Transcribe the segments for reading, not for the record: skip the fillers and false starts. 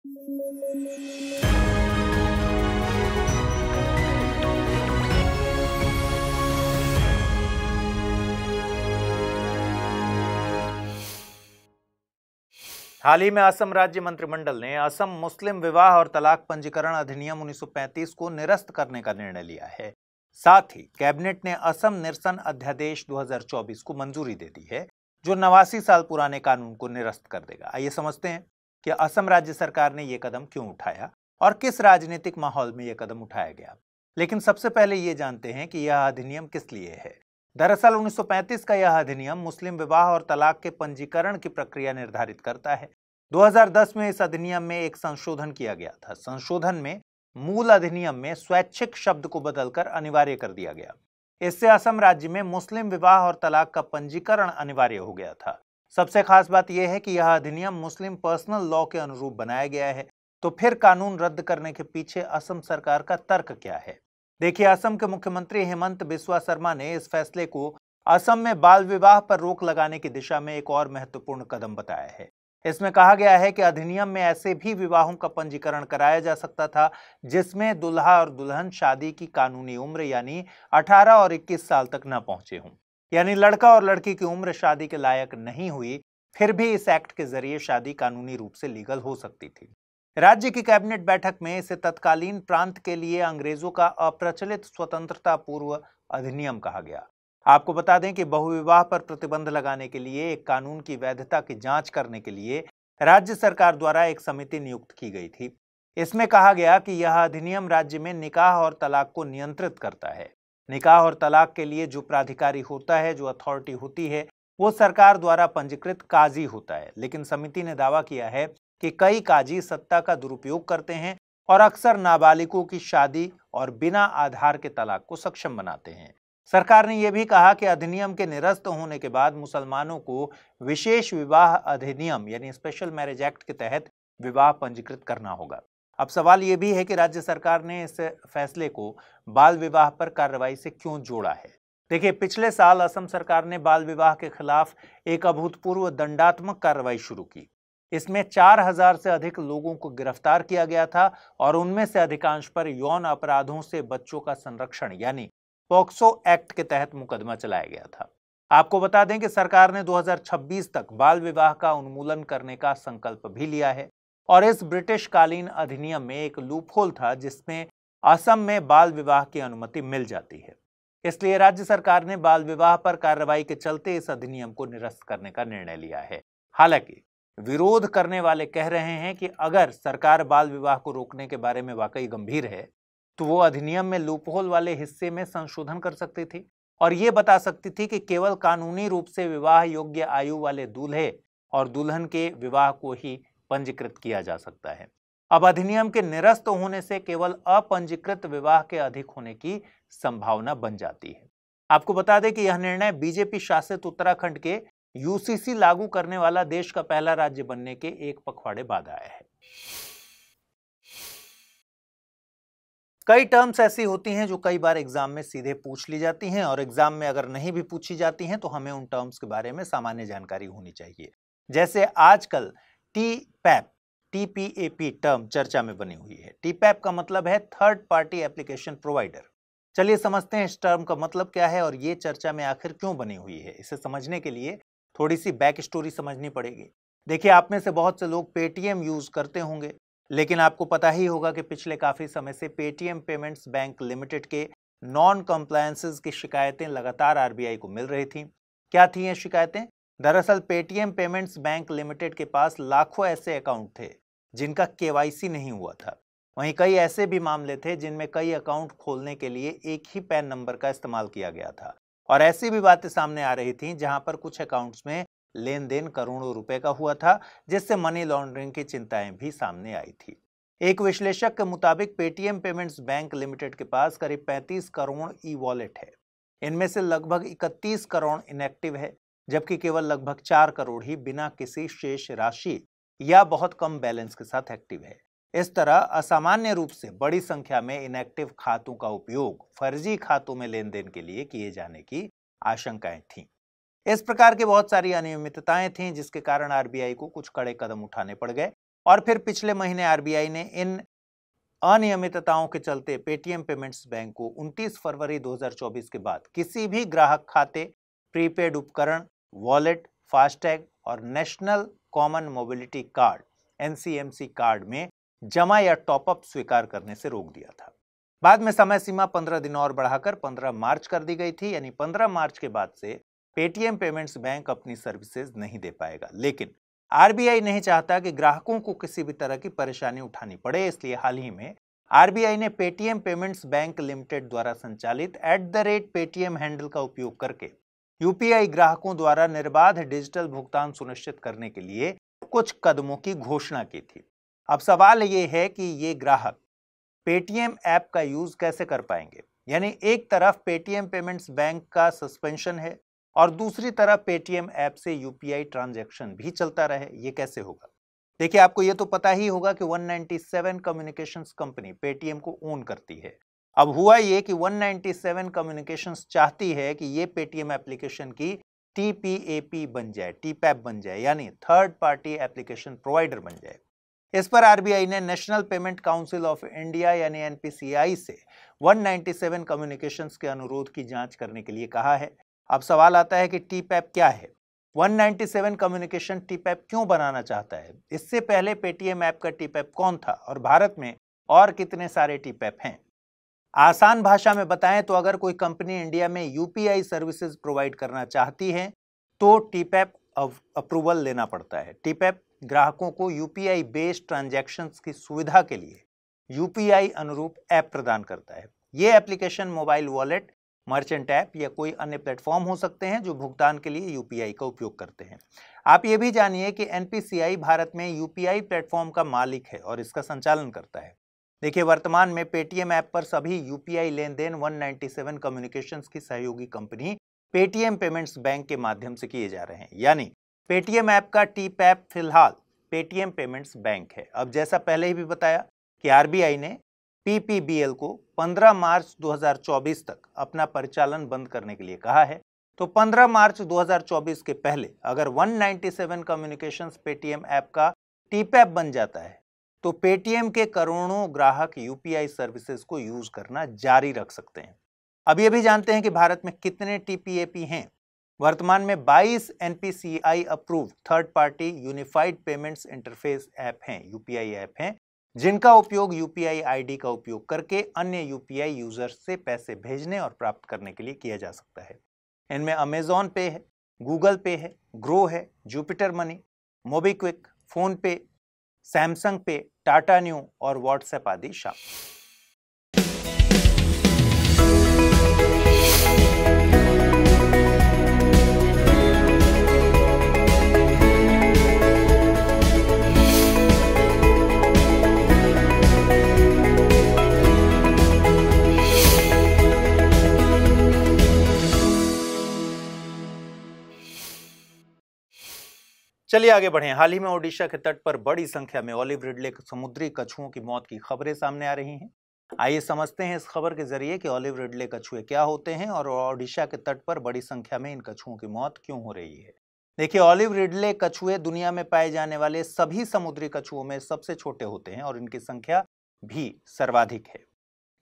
हाल ही में असम राज्य मंत्रिमंडल ने असम मुस्लिम विवाह और तलाक पंजीकरण अधिनियम 1935 को निरस्त करने का निर्णय लिया है। साथ ही कैबिनेट ने असम निरसन अध्यादेश 2024 को मंजूरी दे दी है, जो 89 साल पुराने कानून को निरस्त कर देगा। आइए समझते हैं कि असम राज्य सरकार ने यह कदम क्यों उठाया और किस राजनीतिक माहौल में यह कदम उठाया गया। लेकिन सबसे पहले ये जानते हैं कि यह अधिनियम किस लिए है। दरअसल 1935 का यह अधिनियम मुस्लिम विवाह और तलाक के पंजीकरण की प्रक्रिया निर्धारित करता है। 2010 में इस अधिनियम में एक संशोधन किया गया था। संशोधन में मूल अधिनियम में स्वैच्छिक शब्द को बदलकर अनिवार्य कर दिया गया। इससे असम राज्य में मुस्लिम विवाह और तलाक का पंजीकरण अनिवार्य हो गया था। सबसे खास बात यह है कि यह अधिनियम मुस्लिम पर्सनल लॉ के अनुरूप बनाया गया है। तो फिर कानून रद्द करने के पीछे असम सरकार का तर्क क्या है? देखिए, असम के मुख्यमंत्री हेमंत बिस्वा शर्मा ने इस फैसले को असम में बाल विवाह पर रोक लगाने की दिशा में एक और महत्वपूर्ण कदम बताया है। इसमें कहा गया है कि अधिनियम में ऐसे भी विवाहों का पंजीकरण कराया जा सकता था जिसमें दुल्हा और दुल्हन शादी की कानूनी उम्र यानी 18 और 21 साल तक न पहुंचे हों। यानी लड़का और लड़की की उम्र शादी के लायक नहीं हुई, फिर भी इस एक्ट के जरिए शादी कानूनी रूप से लीगल हो सकती थी। राज्य की कैबिनेट बैठक में इसे तत्कालीन प्रांत के लिए अंग्रेजों का अप्रचलित स्वतंत्रता पूर्व अधिनियम कहा गया। आपको बता दें कि बहुविवाह पर प्रतिबंध लगाने के लिए एक कानून की वैधता की जांच करने के लिए राज्य सरकार द्वारा एक समिति नियुक्त की गई थी। इसमें कहा गया कि यह अधिनियम राज्य में निकाह और तलाक को नियंत्रित करता है। निकाह और तलाक के लिए जो प्राधिकारी होता है, जो अथॉरिटी होती है, वो सरकार द्वारा पंजीकृत काजी होता है। लेकिन समिति ने दावा किया है कि कई काजी सत्ता का दुरुपयोग करते हैं और अक्सर नाबालिगों की शादी और बिना आधार के तलाक को सक्षम बनाते हैं। सरकार ने यह भी कहा कि अधिनियम के निरस्त होने के बाद मुसलमानों को विशेष विवाह अधिनियम यानी स्पेशल मैरिज एक्ट के तहत विवाह पंजीकृत करना होगा। अब सवाल यह भी है कि राज्य सरकार ने इस फैसले को बाल विवाह पर कार्रवाई से क्यों जोड़ा है। देखिए, पिछले साल असम सरकार ने बाल विवाह के खिलाफ एक अभूतपूर्व दंडात्मक कार्रवाई शुरू की। इसमें 4000 से अधिक लोगों को गिरफ्तार किया गया था और उनमें से अधिकांश पर यौन अपराधों से बच्चों का संरक्षण यानी पॉक्सो एक्ट के तहत मुकदमा चलाया गया था। आपको बता दें कि सरकार ने 2026 तक बाल विवाह का उन्मूलन करने का संकल्प भी लिया है और इस ब्रिटिश कालीन अधिनियम में एक लूपहोल था जिसमें असम में बाल विवाह की अनुमति मिल जाती है। इसलिए राज्य सरकार ने बाल विवाह पर कार्रवाई के चलते इस अधिनियम को निरस्त करने का निर्णय लिया है। हालांकि विरोध करने वाले कह रहे हैं कि अगर सरकार बाल विवाह को रोकने के बारे में वाकई गंभीर है तो वो अधिनियम में लूपहोल वाले हिस्से में संशोधन कर सकती थी और ये बता सकती थी कि केवल कानूनी रूप से विवाह योग्य आयु वाले दूल्हे और दुल्हन के विवाह को ही पंजीकृत किया जा सकता है। अब अधिनियम के निरस्त होने से केवल अपंजीकृत विवाह के अधिक होने की संभावना बन जाती है। आपको बता दें कि यह निर्णय बीजेपी शासित उत्तराखंड के यूसीसी लागू करने वाला देश का पहला राज्य बनने के एक पखवाड़े बाद आया है। कई टर्म्स ऐसी होती हैं जो कई बार एग्जाम में सीधे पूछ ली जाती हैं और एग्जाम में अगर नहीं भी पूछी जाती हैं तो हमें उन टर्म्स के बारे में सामान्य जानकारी होनी चाहिए। जैसे आजकल टीपैप TPAP टर्म चर्चा में बनी हुई है। टीपैप का मतलब है थर्ड पार्टी एप्लीकेशन प्रोवाइडर। चलिए समझते हैं इस टर्म का मतलब क्या है और ये चर्चा में आखिर क्यों बनी हुई है। इसे समझने के लिए थोड़ी सी बैक स्टोरी समझनी पड़ेगी। देखिए, आप में से बहुत से लोग पेटीएम यूज करते होंगे, लेकिन आपको पता ही होगा कि पिछले काफी समय से पेटीएम पेमेंट्स बैंक लिमिटेड के नॉन कंप्लायंसेस की शिकायतें लगातार आरबीआई को मिल रही थी। क्या थी ये शिकायतें? दरअसल पेटीएम पेमेंट्स बैंक लिमिटेड के पास लाखों ऐसे अकाउंट थे जिनका केवाईसी नहीं हुआ था। वहीं कई ऐसे भी मामले थे जिनमें कई अकाउंट खोलने के लिए एक ही पैन नंबर का इस्तेमाल किया गया था और ऐसी भी बातें सामने आ रही थी जहां पर कुछ अकाउंट्स में लेन देन करोड़ों रुपए का हुआ था, जिससे मनी लॉन्ड्रिंग की चिंताएं भी सामने आई थी। एक विश्लेषक के मुताबिक पेटीएम पेमेंट्स बैंक लिमिटेड के पास करीब 35 करोड़ ई वॉलेट है। इनमें से लगभग 31 करोड़ इनएक्टिव है, जबकि केवल लगभग 4 करोड़ ही बिना किसी शेष राशि या बहुत कम बैलेंस के साथ एक्टिव है। इस तरह असामान्य रूप से बड़ी संख्या में इनएक्टिव खातों का उपयोग फर्जी खातों में लेन देन के लिए किए जाने की आशंकाएं थीं। इस प्रकार की बहुत सारी अनियमितताएं थीं जिसके कारण आरबीआई को कुछ कड़े कदम उठाने पड़ गए। और फिर पिछले महीने आरबीआई ने इन अनियमितताओं के चलते पेटीएम पेमेंट्स बैंक को 29 फरवरी 2024 के बाद किसी भी ग्राहक खाते, प्रीपेड उपकरण, वॉलेट, फास्टैग और national common mobility card NCMC card में जमा या टॉपअप स्वीकार करने से रोक दिया था। बाद में समय सीमा 15 दिन और बढ़ाकर 15 मार्च कर दी गई थी, यानी 15 मार्च के बाद से पेटीएम पेमेंट्स बैंक अपनी सर्विसेज नहीं दे पाएगा। लेकिन आरबीआई नहीं चाहता कि ग्राहकों को किसी भी तरह की परेशानी उठानी पड़े, इसलिए हाल ही में आरबीआई ने पेटीएम पेमेंट्स बैंक लिमिटेड द्वारा संचालित @पेटीएम हैंडल का उपयोग करके यूपीआई ग्राहकों द्वारा निर्बाध डिजिटल भुगतान सुनिश्चित करने के लिए कुछ कदमों की घोषणा की थी। अब सवाल ये है कि ये ग्राहक पेटीएम ऐप का यूज कैसे कर पाएंगे, यानी एक तरफ पेटीएम पेमेंट्स बैंक का सस्पेंशन है और दूसरी तरफ पेटीएम ऐप से यूपीआई ट्रांजैक्शन भी चलता रहे, ये कैसे होगा? देखिए, आपको ये तो पता ही होगा कि 197 कम्युनिकेशंस कंपनी पेटीएम को ओन करती है। अब हुआ ये कि 197 कम्युनिकेशंस चाहती है कि ये पेटीएम एप्लीकेशन की टीपीएपी बन जाए, टीपैप बन जाए, यानी थर्ड पार्टी एप्लीकेशन प्रोवाइडर बन जाए। इस पर आरबीआई ने national payment council of India यानी एनपीसीआई से 197 कम्युनिकेशंस के अनुरोध की जांच करने के लिए कहा है। अब सवाल आता है कि टीपैप क्या है? 197 कम्युनिकेशन टीपैप क्यों बनाना चाहता है? इससे पहले पेटीएम ऐप का टीपैप कौन था और भारत में और कितने सारे टीपैप हैं? आसान भाषा में बताएं तो अगर कोई कंपनी इंडिया में यूपीआई सर्विसेज प्रोवाइड करना चाहती है तो टीपैप अप्रूवल लेना पड़ता है। टीपैप ग्राहकों को यूपीआई बेस्ड ट्रांजैक्शंस की सुविधा के लिए यूपीआई अनुरूप ऐप प्रदान करता है। ये application mobile wallet, merchant app या कोई अन्य प्लेटफॉर्म हो सकते हैं जो भुगतान के लिए यूपीआई का उपयोग करते हैं। आप ये भी जानिए कि एनपीसीआई भारत में यूपीआई प्लेटफॉर्म का मालिक है और इसका संचालन करता है। देखिए, वर्तमान में पेटीएम ऐप पर सभी यूपीआई लेन देन 197 कम्युनिकेशंस की सहयोगी कंपनी पेटीएम पेमेंट्स बैंक के माध्यम से किए जा रहे हैं, यानी पेटीएम ऐप का टीपैप फिलहाल पेटीएम पेमेंट्स बैंक है। अब जैसा पहले ही भी बताया कि आरबीआई ने पीपीबीएल को 15 मार्च 2024 तक अपना परिचालन बंद करने के लिए कहा है, तो 15 मार्च 2024 के पहले अगर 197 कम्युनिकेशंस पेटीएम ऐप का टीपैप बन जाता है तो पेटीएम के करोड़ों ग्राहक यूपीआई सर्विसेज को यूज करना जारी रख सकते हैं। अब ये भी जानते हैं कि भारत में कितने टीपीएपी हैं। वर्तमान में 22 NPCI approved third party unified payments interface app हैं, यूपीआई ऐप हैं, जिनका उपयोग यूपीआई आईडी का उपयोग करके अन्य यूपीआई यूजर्स से पैसे भेजने और प्राप्त करने के लिए किया जा सकता है। इनमें अमेजॉन पे है, गूगल पे है, ग्रो है, जुपिटर मनी, मोबीक्विक, फोन पे, सैमसंग पे, टाटा न्यू और व्हाट्सएप आदि शामिल। चलिए आगे बढ़ें। हाल ही में ओडिशा के तट पर बड़ी संख्या में ऑलिव रिडले समुद्री कछुओं की मौत की खबरें सामने आ रही हैं। आइए समझते हैं इस खबर के जरिए कि ऑलिव रिडले कछुए क्या होते हैं और ओडिशा के तट पर बड़ी संख्या में इन कछुओं की मौत क्यों हो रही है। देखिए, ऑलिव रिडले कछुए दुनिया में पाए जाने वाले सभी समुद्री कछुओं में सबसे छोटे होते हैं और इनकी संख्या भी सर्वाधिक है।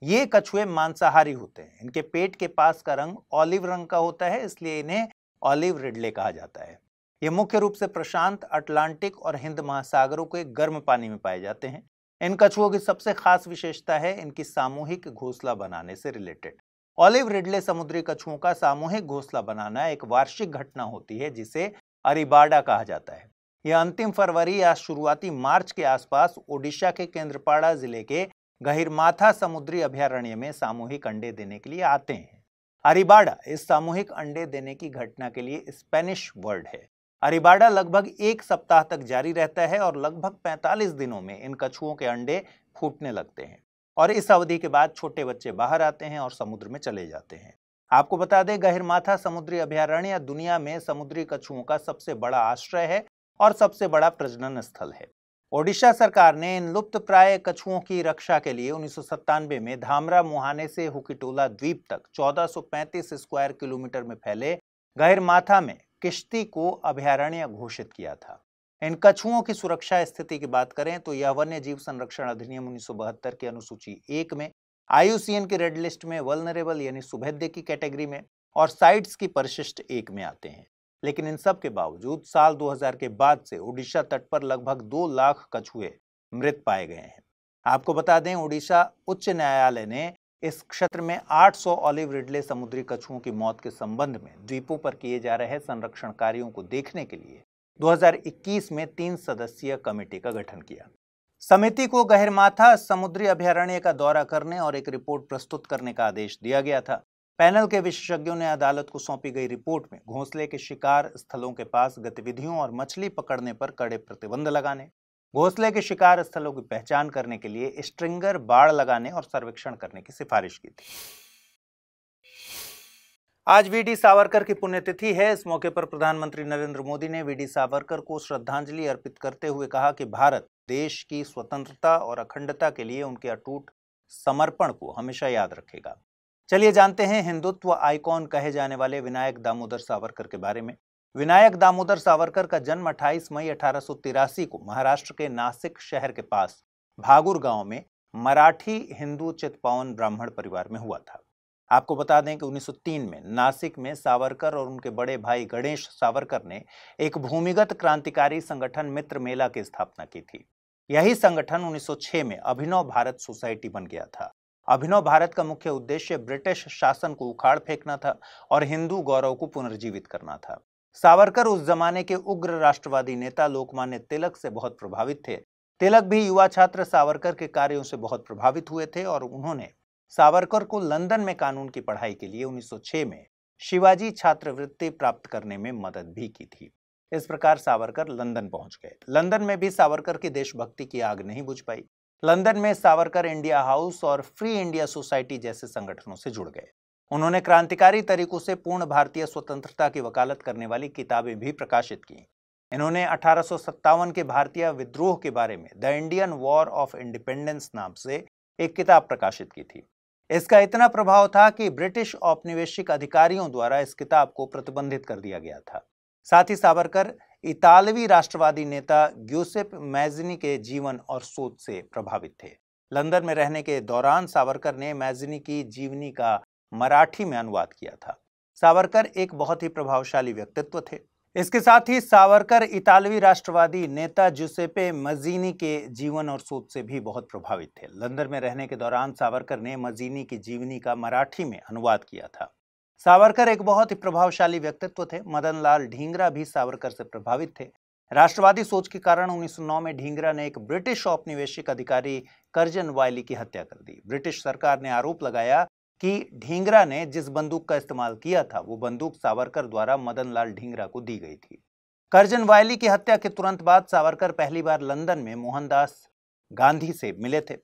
ये कछुए मांसाहारी होते हैं। इनके पेट के पास का रंग ऑलिव रंग का होता है, इसलिए इन्हें ऑलिव रिडले कहा जाता है। ये मुख्य रूप से प्रशांत, अटलांटिक और हिंद महासागरों के गर्म पानी में पाए जाते हैं। इन कछुओं की सबसे खास विशेषता है इनकी सामूहिक घोंसला बनाने से रिलेटेड। ऑलिव रिडले समुद्री कछुओं का सामूहिक घोंसला बनाना एक वार्षिक घटना होती है जिसे अरिबाडा कहा जाता है। यह अंतिम फरवरी या शुरुआती मार्च के आसपास ओडिशा के केंद्रपाड़ा जिले के गहिरमाथा समुद्री अभयारण्य में सामूहिक अंडे देने के लिए आते हैं। अरिबाडा इस सामूहिक अंडे देने की घटना के लिए स्पेनिश वर्ड है। अरिबाडा लगभग 1 सप्ताह तक जारी रहता है और लगभग 45 दिनों में इन कछुओं के अंडे फूटने लगते हैं और इस अवधि के बाद छोटे बच्चे बाहर आते हैं और समुद्र में चले जाते हैं। आपको बता दें, गहिरमाथा समुद्री अभयारण्य दुनिया में समुद्री कछुओं का सबसे बड़ा आश्रय है और सबसे बड़ा प्रजनन स्थल है। ओडिशा सरकार ने इन लुप्त प्राय कछुओं की रक्षा के लिए 1997 में धामरा मुहाने से हुकिटोला द्वीप तक 1435 स्क्वायर किलोमीटर में फैले गहिरमाथा में किश्ती को अभयारण्य घोषित किया था। इन कछुओं की सुरक्षा स्थिति की बात करें तो यह वन्य जीव संरक्षण अधिनियम 1972 की अनुसूची 1 में, IUCN की रेड लिस्ट में वल्नरेबल यानी सुभेद्य की कैटेगरी में और साइट्स की परिशिष्ट 1 में आते हैं। लेकिन इन सब के बावजूद साल 2000 के बाद से उड़ीसा तट पर लगभग 2 लाख कछुए मृत पाए गए हैं। आपको बता दें, उड़ीसा उच्च न्यायालय ने इस क्षेत्र में 800 ऑलिव रिडले समुद्री कछुओं की मौत के संबंध में द्वीपों पर किए जा रहे संरक्षण कार्यों को देखने के लिए 2021 में 3 सदस्यीय कमेटी का गठन किया। समिति को गहिरमाथा समुद्री अभयारण्य का दौरा करने और एक रिपोर्ट प्रस्तुत करने का आदेश दिया गया था। पैनल के विशेषज्ञों ने अदालत को सौंपी गई रिपोर्ट में घोंसले के शिकार स्थलों के पास गतिविधियों और मछली पकड़ने पर कड़े प्रतिबंध लगाने, घोंसले के शिकार स्थलों की पहचान करने के लिए स्ट्रिंगर बाड़ लगाने और सर्वेक्षण करने की सिफारिश की थी। आज वीडी सावरकर की पुण्यतिथि है। इस मौके पर प्रधानमंत्री नरेंद्र मोदी ने वीडी सावरकर को श्रद्धांजलि अर्पित करते हुए कहा कि भारत देश की स्वतंत्रता और अखंडता के लिए उनके अटूट समर्पण को हमेशा याद रखेगा। चलिए जानते हैं हिंदुत्व आइकॉन कहे जाने वाले विनायक दामोदर सावरकर के बारे में। विनायक दामोदर सावरकर का जन्म 28 मई 1883 को महाराष्ट्र के नासिक शहर के पास भागुर गांव में मराठी हिंदू चित्पावन ब्राह्मण परिवार में हुआ था। आपको बता दें कि 1903 में नासिक में सावरकर और उनके बड़े भाई गणेश सावरकर ने एक भूमिगत क्रांतिकारी संगठन मित्र मेला की स्थापना की थी। यही संगठन 1906 में अभिनव भारत सोसाइटी बन गया था। अभिनव भारत का मुख्य उद्देश्य ब्रिटिश शासन को उखाड़ फेंकना था और हिंदू गौरव को पुनर्जीवित करना था। सावरकर उस जमाने के उग्र राष्ट्रवादी नेता लोकमान्य तिलक से बहुत प्रभावित थे। तिलक भी युवा छात्र सावरकर के कार्यों से बहुत प्रभावित हुए थे और उन्होंने सावरकर को लंदन में कानून की पढ़ाई के लिए 1906 में शिवाजी छात्रवृत्ति प्राप्त करने में मदद भी की थी। इस प्रकार सावरकर लंदन पहुंच गए। लंदन में भी सावरकर की देशभक्ति की आग नहीं बुझ पाई। लंदन में सावरकर इंडिया हाउस और फ्री इंडिया सोसाइटी जैसे संगठनों से जुड़ गए। उन्होंने क्रांतिकारी तरीकों से पूर्ण भारतीय स्वतंत्रता की वकालत करने वाली किताबें भी प्रकाशित की। इन्होंने 1857 के भारतीय विद्रोह के बारे में the Indian war of independence नाम से एक किताब प्रकाशित की थी। इसका इतना प्रभाव था कि ब्रिटिश औपनिवेशिक अधिकारियों द्वारा इस किताब को प्रतिबंधित कर दिया गया था। साथ ही सावरकर इतालवी राष्ट्रवादी नेता ग्यूसेप मैज़िनी के जीवन और सोच से प्रभावित थे। लंदन में रहने के दौरान सावरकर ने मैज़िनी की जीवनी का मराठी में अनुवाद किया था। सावरकर एक बहुत ही प्रभावशाली व्यक्तित्व थे। इसके साथ ही सावरकर इतालवी राष्ट्रवादी नेता जुसेपे मज़ीनी के जीवन और सोच से भी बहुत प्रभावित थे। लंदन में रहने के दौरान सावरकर ने मज़ीनी की जीवनी का मराठी में अनुवाद किया था। सावरकर एक बहुत ही प्रभावशाली व्यक्तित्व थे। मदन लाल ढींगरा भी सावरकर से प्रभावित थे। राष्ट्रवादी सोच के कारण 1909 में ढींगरा ने एक ब्रिटिश औपनिवेशिक अधिकारी कर्जन वायली की हत्या कर दी। ब्रिटिश सरकार ने आरोप लगाया कि ढींगरा ने जिस बंदूक का इस्तेमाल किया था वो बंदूक सावरकर द्वारा मदन लाल ढींगरा को दी गई थी। कर्जन वायली की हत्या के तुरंत बाद सावरकर पहली बार लंदन में मोहनदास गांधी से मिले थे।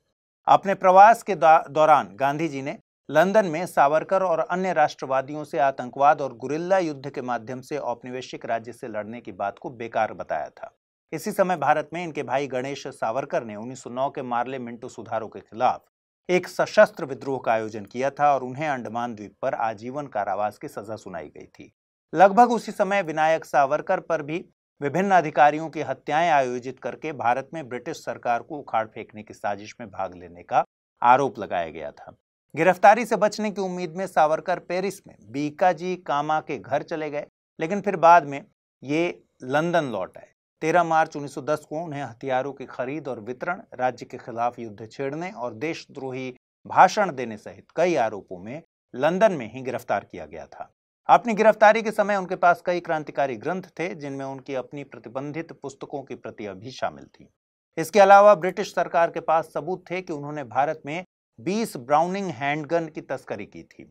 अपने प्रवास के दौरान गांधी जी ने लंदन में सावरकर और अन्य राष्ट्रवादियों से आतंकवाद और गुरिल्ला युद्ध के माध्यम से औपनिवेशिक राज्य से लड़ने की बात को बेकार बताया था। इसी समय भारत में इनके भाई गणेश सावरकर ने 1909 के मार्ले मिंटो सुधारों के खिलाफ एक सशस्त्र विद्रोह का आयोजन किया था और उन्हें अंडमान द्वीप पर आजीवन कारावास की सजा सुनाई गई थी। लगभग उसी समय विनायक सावरकर पर भी विभिन्न अधिकारियों की हत्याएं आयोजित करके भारत में ब्रिटिश सरकार को उखाड़ फेंकने की साजिश में भाग लेने का आरोप लगाया गया था। गिरफ्तारी से बचने की उम्मीद में सावरकर पेरिस में बीकाजी कामा के घर चले गए, लेकिन फिर बाद में ये लंदन लौट आए। 13 मार्च 1910 को उन्हें हथियारों की खरीद और वितरण, राज्य के खिलाफ युद्ध छेड़ने और देशद्रोही भाषण देने सहित कई आरोपों में लंदन में ही गिरफ्तार किया गया था। अपनी गिरफ्तारी के समय उनके पास कई क्रांतिकारी ग्रंथ थे, जिनमें उनकी अपनी प्रतिबंधित पुस्तकों की प्रतियां भी शामिल थी। इसके अलावा ब्रिटिश सरकार के पास सबूत थे कि उन्होंने भारत में 20 ब्राउनिंग हैंडगन की तस्करी की थी।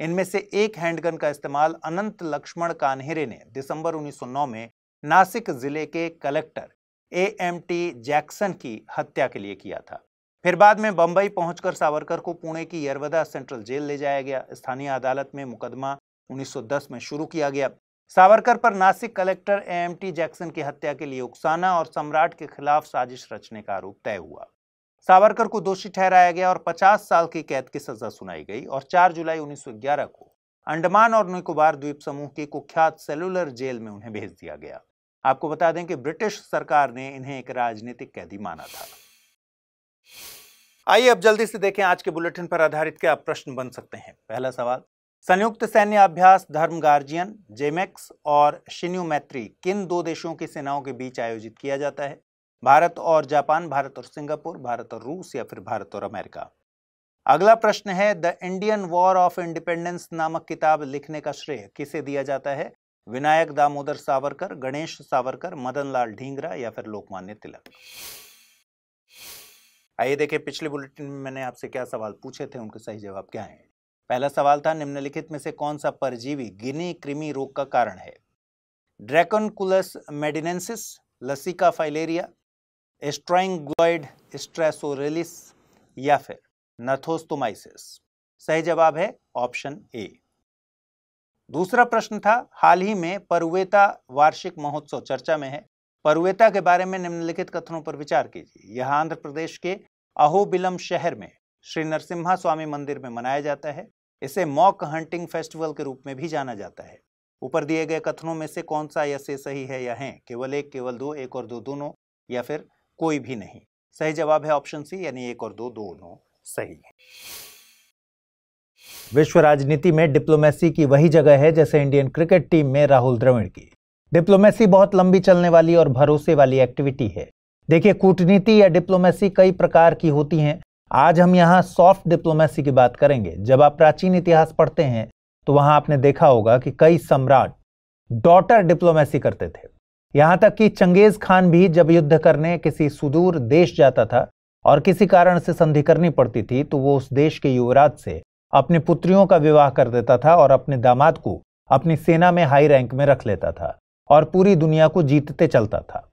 इनमें से एक हैंडगन का इस्तेमाल अनंत लक्ष्मण कान्हेरे ने दिसंबर 1909 में नासिक जिले के कलेक्टर AMT जैक्सन की हत्या के लिए किया था। फिर बाद में बंबई पहुंचकर सावरकर को पुणे की यरवदा सेंट्रल जेल ले जाया गया। स्थानीय अदालत में मुकदमा 1910 में शुरू किया गया। सावरकर पर नासिक कलेक्टर AMT जैक्सन की हत्या के लिए उकसाना और सम्राट के खिलाफ साजिश रचने का आरोप तय हुआ। सावरकर को दोषी ठहराया गया और 50 साल की कैद की सजा सुनाई गई और 4 जुलाई 1911 को अंडमान और निकोबार द्वीप समूह की कुख्यात सेलुलर जेल में उन्हें भेज दिया गया। आपको बता दें कि ब्रिटिश सरकार ने इन्हें एक राजनीतिक कैदी माना था। आइए अब जल्दी से देखें आज के बुलेटिन पर आधारित क्या प्रश्न बन सकते हैं। पहला सवाल, संयुक्त सैन्य अभ्यास धर्म गार्जियन, जेमेक्स और शिन्यू मैत्री किन दो देशों की सेनाओं के बीच आयोजित किया जाता है? भारत और जापान, भारत और सिंगापुर, भारत और रूस या फिर भारत और अमेरिका? अगला प्रश्न है, the Indian war of independence नामक किताब लिखने का श्रेय किसे दिया जाता है? विनायक दामोदर सावरकर, गणेश सावरकर, मदन लाल ढींगरा या फिर लोकमान्य तिलक? आइए देखें पिछले बुलेटिन में मैंने आपसे क्या सवाल पूछे थे, उनके सही जवाब क्या हैं। पहला सवाल था, निम्नलिखित में से कौन सा परजीवी गिनी कृमि रोग का कारण है? ड्रैकोनकुलस मेडिनेंसिस, लसिका फाइलेरिया, स्ट्राइंगुलॉइड स्ट्रेसोरेलिस या फिर नथोस्टोमाइसिस? सही जवाब है ऑप्शन ए। दूसरा प्रश्न था, हाल ही में परुवेता वार्षिक महोत्सव चर्चा में है। परुवेता के बारे में निम्नलिखित कथनों पर विचार कीजिए। यह आंध्र प्रदेश के अहोबिलम शहर में श्री नरसिम्हा स्वामी मंदिर में मनाया जाता है। इसे मॉक हंटिंग फेस्टिवल के रूप में भी जाना जाता है। ऊपर दिए गए कथनों में से कौन सा या से सही है या है? केवल एक, केवल दो, एक और दो दोनों या फिर कोई भी नहीं? सही जवाब है ऑप्शन सी, यानी एक और दो दोनों सही है। विश्व राजनीति में डिप्लोमेसी की वही जगह है जैसे इंडियन क्रिकेट टीम में राहुल द्रविड़ की। डिप्लोमेसी बहुत लंबी चलने वाली और भरोसे वाली एक्टिविटी है। देखिए, कूटनीति या डिप्लोमेसी कई प्रकार की होती हैं। आज हम यहाँ सॉफ्ट डिप्लोमेसी की बात करेंगे। जब आप प्राचीन इतिहास पढ़ते हैं तो वहां आपने देखा होगा कि कई सम्राट डॉटर डिप्लोमेसी करते थे। यहां तक कि चंगेज खान भी जब युद्ध करने किसी सुदूर देश जाता था और किसी कारण से संधि करनी पड़ती थी तो वो उस देश के युवराज से अपनी पुत्रियों का विवाह कर देता था और अपने दामाद को अपनी सेना में हाई रैंक में रख लेता था और पूरी दुनिया को जीतते चलता था।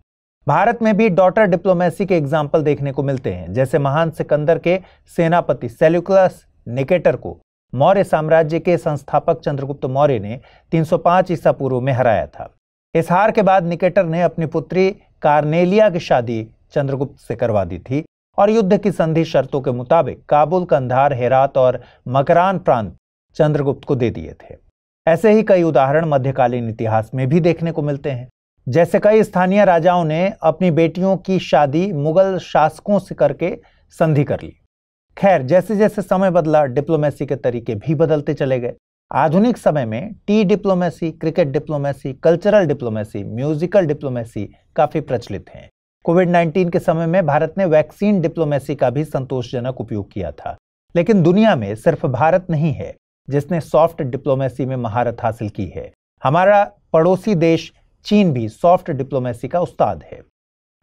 भारत में भी डॉटर डिप्लोमेसी के एग्जाम्पल देखने को मिलते हैं। जैसे महान सिकंदर के सेनापति सेल्यूकस निकेटर को मौर्य साम्राज्य के संस्थापक चंद्रगुप्त मौर्य ने 305 ईसा पूर्व में हराया था। इस हार के बाद निकेटर ने अपनी पुत्री कार्नेलिया की शादी चंद्रगुप्त से करवा दी थी और युद्ध की संधि शर्तों के मुताबिक काबुल, कंधार, हेरात और मकरान प्रांत चंद्रगुप्त को दे दिए थे। ऐसे ही कई उदाहरण मध्यकालीन इतिहास में भी देखने को मिलते हैं। जैसे कई स्थानीय राजाओं ने अपनी बेटियों की शादी मुगल शासकों से करके संधि कर ली। खैर, जैसे जैसे समय बदला डिप्लोमेसी के तरीके भी बदलते चले गए। आधुनिक समय में T diplomacy, cricket diplomacy, cultural diplomacy, musical diplomacy काफी प्रचलित हैं। कोविड-19 के समय में भारत ने वैक्सीन डिप्लोमेसी का भी संतोषजनक उपयोग किया था। लेकिन दुनिया में सिर्फ भारत नहीं है जिसने सॉफ्ट डिप्लोमेसी में महारत हासिल की है। हमारा पड़ोसी देश चीन भी सॉफ्ट डिप्लोमेसी का उस्ताद है।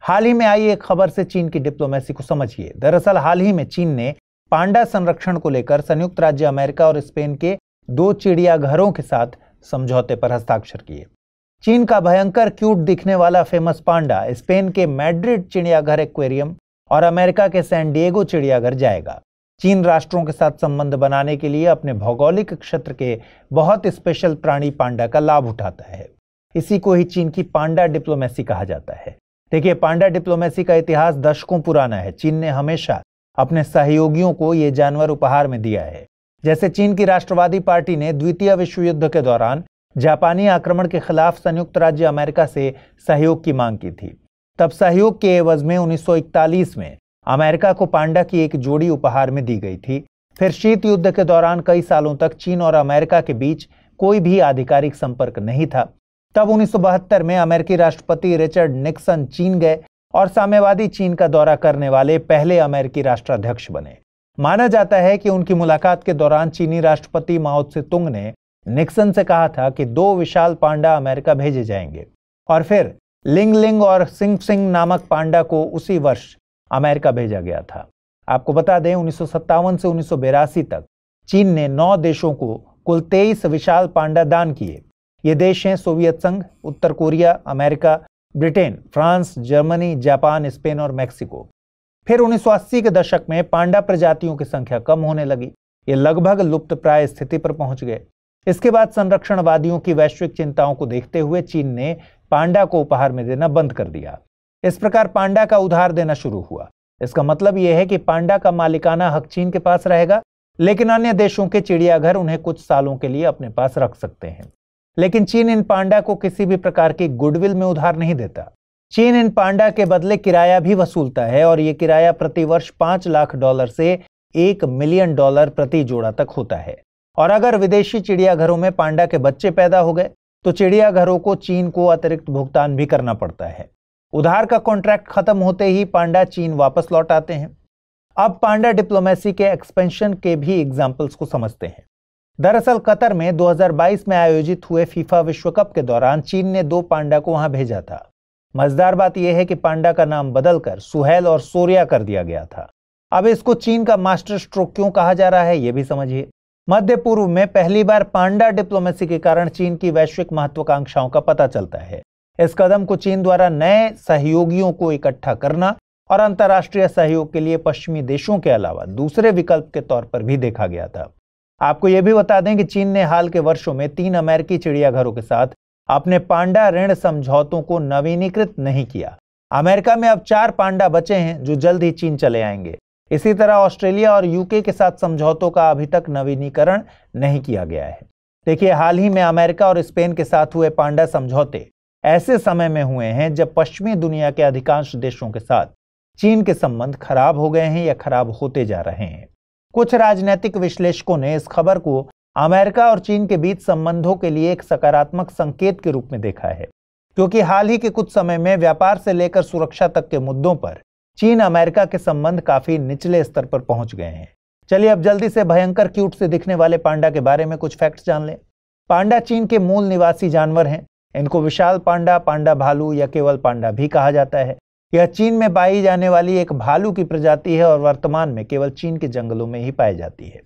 हाल ही में आई एक खबर से चीन की डिप्लोमेसी को समझिए। दरअसल हाल ही में चीन ने पांडा संरक्षण को लेकर संयुक्त राज्य अमेरिका और स्पेन के 2 चिड़ियाघरों के साथ समझौते पर हस्ताक्षर किए। चीन का भयंकर क्यूट दिखने वाला फेमस पांडा स्पेन के मैड्रिड चिड़ियाघर एक्वेरियम और अमेरिका के सैन डिएगो चिड़ियाघर जाएगा। चीन राष्ट्रों के साथ संबंध बनाने के लिए अपने भौगोलिक क्षेत्र के बहुत स्पेशल प्राणी पांडा का लाभ उठाता है। इसी को ही चीन की पांडा डिप्लोमेसी कहा जाता है। देखिए, पांडा डिप्लोमेसी का इतिहास दशकों पुराना है। चीन ने हमेशा अपने सहयोगियों को ये जानवर उपहार में दिया है। जैसे चीन की राष्ट्रवादी पार्टी ने द्वितीय विश्व युद्ध के दौरान जापानी आक्रमण के खिलाफ संयुक्त राज्य अमेरिका से सहयोग की मांग की थी। तब सहयोग के एवज में 1941 में अमेरिका को पांडा की एक जोड़ी उपहार में दी गई थी। फिर शीत युद्ध के दौरान कई सालों तक चीन और अमेरिका के बीच कोई भी आधिकारिक संपर्क नहीं था। तब 1972 में अमेरिकी राष्ट्रपति रिचर्ड निक्सन चीन गए और साम्यवादी चीन का दौरा करने वाले पहले अमेरिकी राष्ट्राध्यक्ष बने। माना जाता है कि उनकी मुलाकात के दौरान चीनी राष्ट्रपति माओ त्से-तुंग ने निक्सन से कहा था कि 2 विशाल पांडा अमेरिका भेजे जाएंगे और फिर लिंग लिंग और सिंग सिंग नामक पांडा को उसी वर्ष अमेरिका भेजा गया था। आपको बता दें, 1957 से 1982 तक चीन ने 9 देशों को कुल 23 विशाल पांडा दान किए। ये देश हैं सोवियत संघ, उत्तर Korea, America, Britain, France, Germany, Japan, Spain और मैक्सिको। फिर 1980 के दशक में पांडा प्रजातियों की संख्या कम होने लगी। ये लगभग लुप्तप्राय स्थिति पर पहुंच गए। इसके बाद संरक्षणवादियों की वैश्विक चिंताओं को देखते हुए चीन ने पांडा को उपहार में देना बंद कर दिया। इस प्रकार पांडा का उधार देना शुरू हुआ। इसका मतलब यह है कि पांडा का मालिकाना हक चीन के पास रहेगा, लेकिन अन्य देशों के चिड़ियाघर उन्हें कुछ सालों के लिए अपने पास रख सकते हैं। लेकिन चीन इन पांडा को किसी भी प्रकार की गुडविल में उधार नहीं देता। चीन इन पांडा के बदले किराया भी वसूलता है और ये किराया प्रति वर्ष $5 लाख से $1 मिलियन प्रति जोड़ा तक होता है। और अगर विदेशी चिड़ियाघरों में पांडा के बच्चे पैदा हो गए तो चिड़ियाघरों को चीन को अतिरिक्त भुगतान भी करना पड़ता है। उधार का कॉन्ट्रैक्ट खत्म होते ही पांडा चीन वापस लौट आते हैं। अब पांडा डिप्लोमेसी के एक्सपेंशन के भी एग्जाम्पल्स को समझते हैं। दरअसल कतर में 2022 में आयोजित हुए फीफा विश्व कप के दौरान चीन ने 2 पांडा को वहां भेजा था। मजेदार बात यह है कि पांडा का नाम बदलकर सुहेल और सोरिया कर दिया गया था। अब इसको चीन का मास्टर स्ट्रोक क्यों कहा जा रहा है, यह भी समझिए। मध्य पूर्व में पहली बार पांडा डिप्लोमेसी के कारण चीन की वैश्विक महत्वाकांक्षाओं का पता चलता है। इस कदम को चीन द्वारा नए सहयोगियों को इकट्ठा करना और अंतर्राष्ट्रीय सहयोग के लिए पश्चिमी देशों के अलावा दूसरे विकल्प के तौर पर भी देखा गया था। आपको यह भी बता दें कि चीन ने हाल के वर्षों में 3 अमेरिकी चिड़ियाघरों के साथ अपने पांडा ऋण समझौतों को नवीनीकृत नहीं किया। अमेरिका में अब 4 पांडा बचे हैं जो जल्द ही चीन चले आएंगे। इसी तरह ऑस्ट्रेलिया और यूके के साथ समझौतों का अभी तक नवीनीकरण नहीं किया गया है। देखिए, हाल ही में अमेरिका और स्पेन के साथ हुए पांडा समझौते ऐसे समय में हुए हैं जब पश्चिमी दुनिया के अधिकांश देशों के साथ चीन के संबंध खराब हो गए हैं या खराब होते जा रहे हैं। कुछ राजनीतिक विश्लेषकों ने इस खबर को अमेरिका और चीन के बीच संबंधों के लिए एक सकारात्मक संकेत के रूप में देखा है, क्योंकि हाल ही के कुछ समय में व्यापार से लेकर सुरक्षा तक के मुद्दों पर चीन अमेरिका के संबंध काफी निचले स्तर पर पहुंच गए हैं। चलिए अब जल्दी से भयंकर क्यूट से दिखने वाले पांडा के बारे में कुछ फैक्ट्स जान लें। पांडा चीन के मूल निवासी जानवर हैं। इनको विशाल पांडा, पांडा भालू या केवल पांडा भी कहा जाता है। यह चीन में पाई जाने वाली एक भालू की प्रजाति है और वर्तमान में केवल चीन के जंगलों में ही पाई जाती है।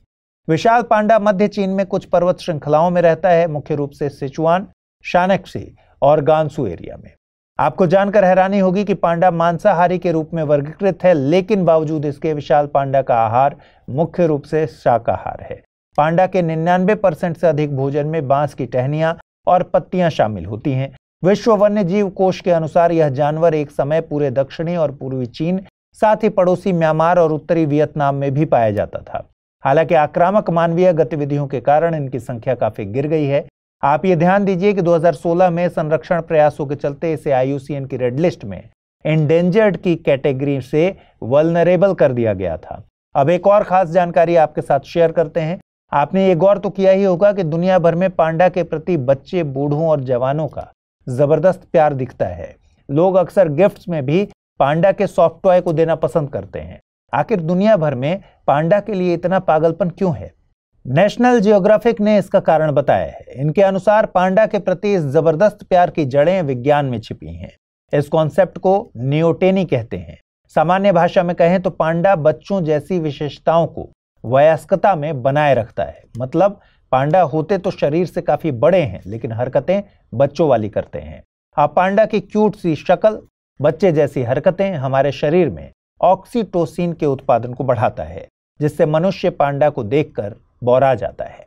विशाल पांडा मध्य चीन में कुछ पर्वत श्रृंखलाओं में रहता है, मुख्य रूप से सिचुआन, शानक्सी और गांसू एरिया में। आपको जानकर हैरानी होगी कि पांडा मांसाहारी के रूप में वर्गीकृत है, लेकिन बावजूद इसके विशाल पांडा का आहार मुख्य रूप से शाकाहार है। पांडा के 99% से अधिक भोजन में बांस की टहनियां और पत्तियां शामिल होती हैं। विश्व वन्य जीव कोष के अनुसार यह जानवर एक समय पूरे दक्षिणी और पूर्वी चीन, साथ ही पड़ोसी म्यांमार और उत्तरी वियतनाम में भी पाया जाता था। हालांकि आक्रामक मानवीय गतिविधियों के कारण इनकी संख्या काफी गिर गई है। आप ये ध्यान दीजिए कि 2016 में संरक्षण प्रयासों के चलते इसे IUCN की रेड लिस्ट में एंडेंजर्ड की कैटेगरी से वल्नरेबल कर दिया गया था। अब एक और खास जानकारी आपके साथ शेयर करते हैं। आपने ये गौर तो किया ही होगा कि दुनिया भर में पांडा के प्रति बच्चे, बूढ़ों और जवानों का जबरदस्त प्यार दिखता है। लोग अक्सर गिफ्ट्स में भी पांडा के सॉफ्ट टॉय को देना पसंद करते हैं। आखिर दुनिया भर में पांडा के लिए इतना पागलपन क्यों है? नेशनल जियोग्राफिक ने इसका कारण बताया है। इनके अनुसार पांडा के प्रति इस जबरदस्त प्यार की जड़ें विज्ञान में छिपी हैं। इस कॉन्सेप्ट को नियोटेनी कहते हैं। सामान्य भाषा में कहें तो पांडा बच्चों जैसी विशेषताओं को वयस्कता में बनाए रखता है। मतलब पांडा होते तो शरीर से काफी बड़े हैं, लेकिन हरकतें बच्चों वाली करते हैं। अब पांडा की क्यूट सी शक्ल, बच्चे जैसी हरकतें हमारे शरीर में ऑक्सीटोसिन के उत्पादन को बढ़ाता है, जिससे मनुष्य पांडा को देखकर बौरा जाता है।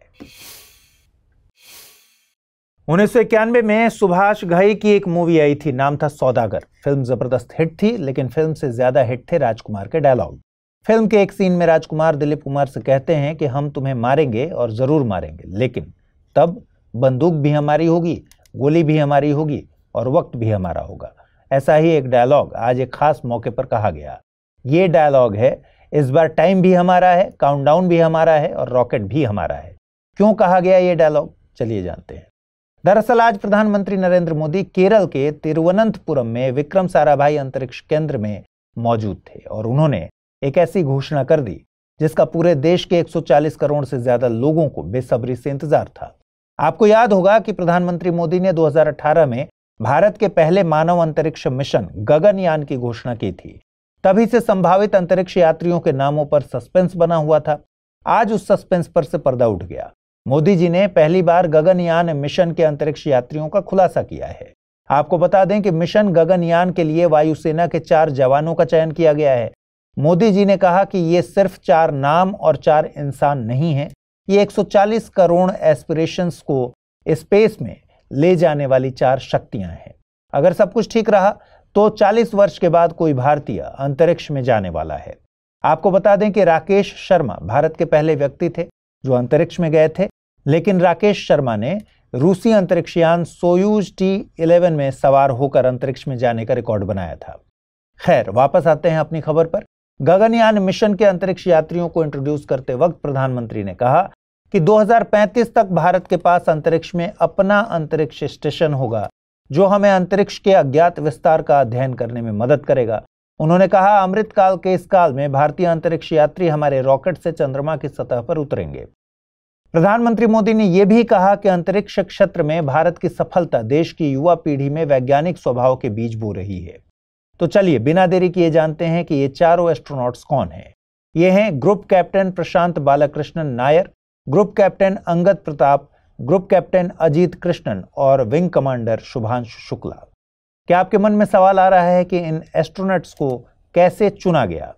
1991 में सुभाष घई की एक मूवी आई थी, नाम था सौदागर। फिल्म जबरदस्त हिट थी, लेकिन फिल्म से ज्यादा हिट थे राजकुमार के डायलॉग। फिल्म के एक सीन में राजकुमार दिलीप कुमार से कहते हैं कि हम तुम्हें मारेंगे और जरूर मारेंगे, लेकिन तब बंदूक भी हमारी होगी, गोली भी हमारी होगी और वक्त भी हमारा होगा। ऐसा ही एक डायलॉग आज एक खास मौके पर कहा गया। ये डायलॉग है, इस बार टाइम भी हमारा है, काउंटडाउन भी हमारा है और रॉकेट भी हमारा है। क्यों कहा गया ये डायलॉग, चलिए जानते हैं। दरअसल आज प्रधानमंत्री नरेंद्र मोदी केरल के तिरुवनंतपुरम में विक्रम साराभाई अंतरिक्ष केंद्र में मौजूद थे और उन्होंने एक ऐसी घोषणा कर दी जिसका पूरे देश के 140 करोड़ से ज्यादा लोगों को बेसब्री से इंतजार था। आपको याद होगा कि प्रधानमंत्री मोदी ने 2018 में भारत के पहले मानव अंतरिक्ष मिशन गगनयान की घोषणा की थी। तभी से संभावित अंतरिक्ष यात्रियों के नामों पर सस्पेंस बना हुआ था। आज उस सस्पेंस पर से पर्दा उठ गया। मोदी जी ने पहली बार गगनयान मिशन के अंतरिक्ष यात्रियों का खुलासा किया है। आपको बता दें कि मिशन गगनयान के लिए वायुसेना के 4 जवानों का चयन किया गया है। मोदी जी ने कहा कि ये सिर्फ 4 नाम और 4 इंसान नहीं हैं, ये 140 करोड़ एस्पिरेशंस को स्पेस में ले जाने वाली 4 शक्तियां हैं। अगर सब कुछ ठीक रहा तो 40 वर्ष के बाद कोई भारतीय अंतरिक्ष में जाने वाला है। आपको बता दें कि राकेश शर्मा भारत के पहले व्यक्ति थे जो अंतरिक्ष में गए थे, लेकिन राकेश शर्मा ने रूसी अंतरिक्षयान सोयूज T-11 में सवार होकर अंतरिक्ष में जाने का रिकॉर्ड बनाया था। खैर, वापस आते हैं अपनी खबर पर। गगनयान मिशन के अंतरिक्ष यात्रियों को इंट्रोड्यूस करते वक्त प्रधानमंत्री ने कहा कि 2035 तक भारत के पास अंतरिक्ष में अपना अंतरिक्ष स्टेशन होगा, जो हमें अंतरिक्ष के अज्ञात विस्तार का अध्ययन करने में मदद करेगा। उन्होंने कहा, अमृतकाल के इस काल में भारतीय अंतरिक्ष यात्री हमारे रॉकेट से चंद्रमा की सतह पर उतरेंगे। प्रधानमंत्री मोदी ने यह भी कहा कि अंतरिक्ष क्षेत्र में भारत की सफलता देश की युवा पीढ़ी में वैज्ञानिक स्वभाव के बीज बो रही है। तो चलिए बिना देरी किए जानते हैं कि ये चारों एस्ट्रोनॉट्स कौन हैं। ये हैं group captain Prashant Balakrishnan Nair, group captain Angad Pratap, group captain Ajit Krishnan और विंग कमांडर शुभांशु शुक्ला। क्या आपके मन में सवाल आ रहा है कि इन एस्ट्रोनॉट्स को कैसे चुना गया?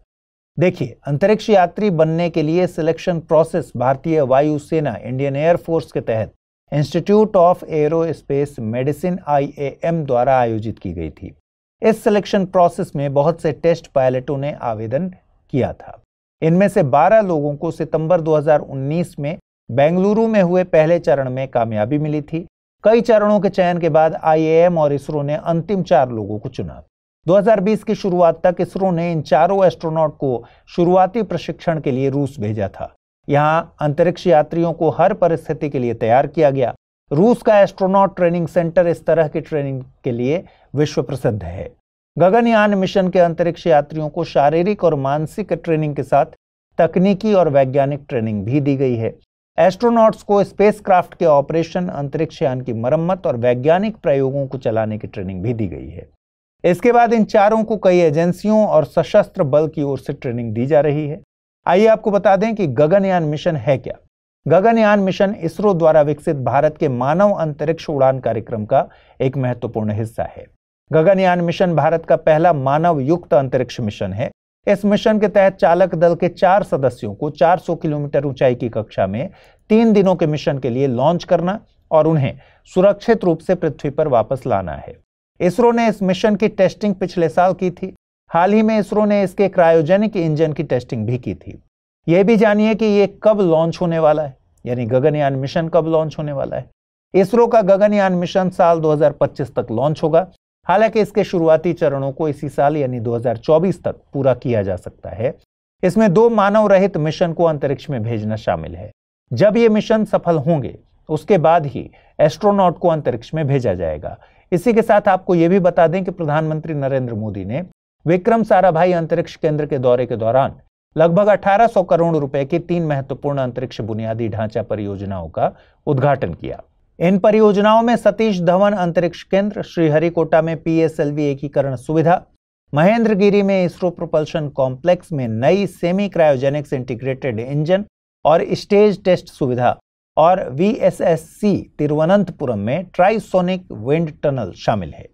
देखिए, अंतरिक्ष यात्री बनने के लिए सिलेक्शन प्रोसेस भारतीय वायुसेना इंडियन एयरफोर्स के तहत institute of aerospace medicine IAM द्वारा आयोजित की गई थी। इस सिलेक्शन प्रोसेस में बहुत से टेस्ट पायलटों ने आवेदन किया था। इनमें से 12 लोगों को सितंबर 2019 में बेंगलुरु में हुए पहले चरण में कामयाबी मिली थी। कई चरणों के चयन के बाद IAM और इसरो ने अंतिम 4 लोगों को चुना। 2020 की शुरुआत तक इसरो ने इन चारों एस्ट्रोनॉट को शुरुआती प्रशिक्षण के लिए रूस भेजा था। यहां अंतरिक्ष यात्रियों को हर परिस्थिति के लिए तैयार किया गया। रूस का एस्ट्रोनॉट ट्रेनिंग सेंटर इस तरह की ट्रेनिंग के लिए विश्व प्रसिद्ध है। गगनयान मिशन के अंतरिक्ष यात्रियों को शारीरिक और मानसिक ट्रेनिंग के साथ तकनीकी और वैज्ञानिक ट्रेनिंग भी दी गई है। एस्ट्रोनॉट्स को स्पेसक्राफ्ट के ऑपरेशन, अंतरिक्ष यान की मरम्मत और वैज्ञानिक प्रयोगों को चलाने की ट्रेनिंग भी दी गई है। इसके बाद इन चारों को कई एजेंसियों और सशस्त्र बल की ओर से ट्रेनिंग दी जा रही है। आइए आपको बता दें कि गगनयान मिशन है क्या। गगनयान मिशन इसरो द्वारा विकसित भारत के मानव अंतरिक्ष उड़ान कार्यक्रम का एक महत्वपूर्ण हिस्सा है। गगनयान मिशन भारत का पहला मानव युक्त अंतरिक्ष मिशन है। इस मिशन के तहत चालक दल के 4 सदस्यों को 400 किलोमीटर ऊंचाई की कक्षा में 3 दिनों के मिशन के लिए लॉन्च करना और उन्हें सुरक्षित रूप से पृथ्वी पर वापस लाना है। इसरो ने इस मिशन की टेस्टिंग पिछले साल की थी। हाल ही में इसरो ने इसके क्रायोजेनिक इंजन की टेस्टिंग भी की थी। यह भी जानिए कि ये कब लॉन्च होने वाला है, यानी गगनयान मिशन कब लॉन्च होने वाला है। इसरो का गगनयान मिशन साल 2025 तक लॉन्च होगा। हालांकि इसके शुरुआती चरणों को इसी साल यानी 2024 तक पूरा किया जा सकता है। इसमें 2 मानव रहित मिशन को अंतरिक्ष में भेजना शामिल है। जब ये मिशन सफल होंगे उसके बाद ही एस्ट्रोनॉट को अंतरिक्ष में भेजा जाएगा। इसी के साथ आपको यह भी बता दें कि प्रधानमंत्री नरेंद्र मोदी ने विक्रम साराभाई अंतरिक्ष केंद्र के दौरे के दौरान लगभग 1800 करोड़ रुपए की 3 महत्वपूर्ण अंतरिक्ष बुनियादी ढांचा परियोजनाओं का उद्घाटन किया। इन परियोजनाओं में सतीश धवन अंतरिक्ष केंद्र, श्रीहरिकोटा में PSLV एकीकरण सुविधा, महेंद्रगिरी में इसरो प्रोपल्शन कॉम्प्लेक्स में नई सेमी क्रायोजेनिक्स इंटीग्रेटेड इंजन और स्टेज टेस्ट सुविधा और VSSC तिरुवनंतपुरम में ट्राइसोनिक विंड टनल शामिल है।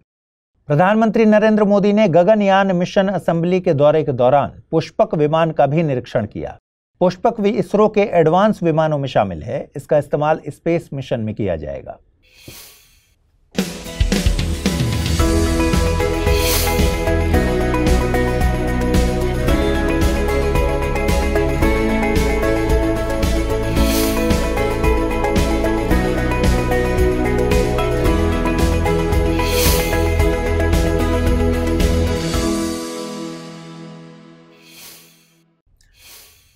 प्रधानमंत्री नरेंद्र मोदी ने गगनयान मिशन असेंबली के दौरे के दौरान पुष्पक विमान का भी निरीक्षण किया। पुष्पक भी इसरो के एडवांस विमानों में शामिल है। इसका इस्तेमाल स्पेस मिशन में किया जाएगा।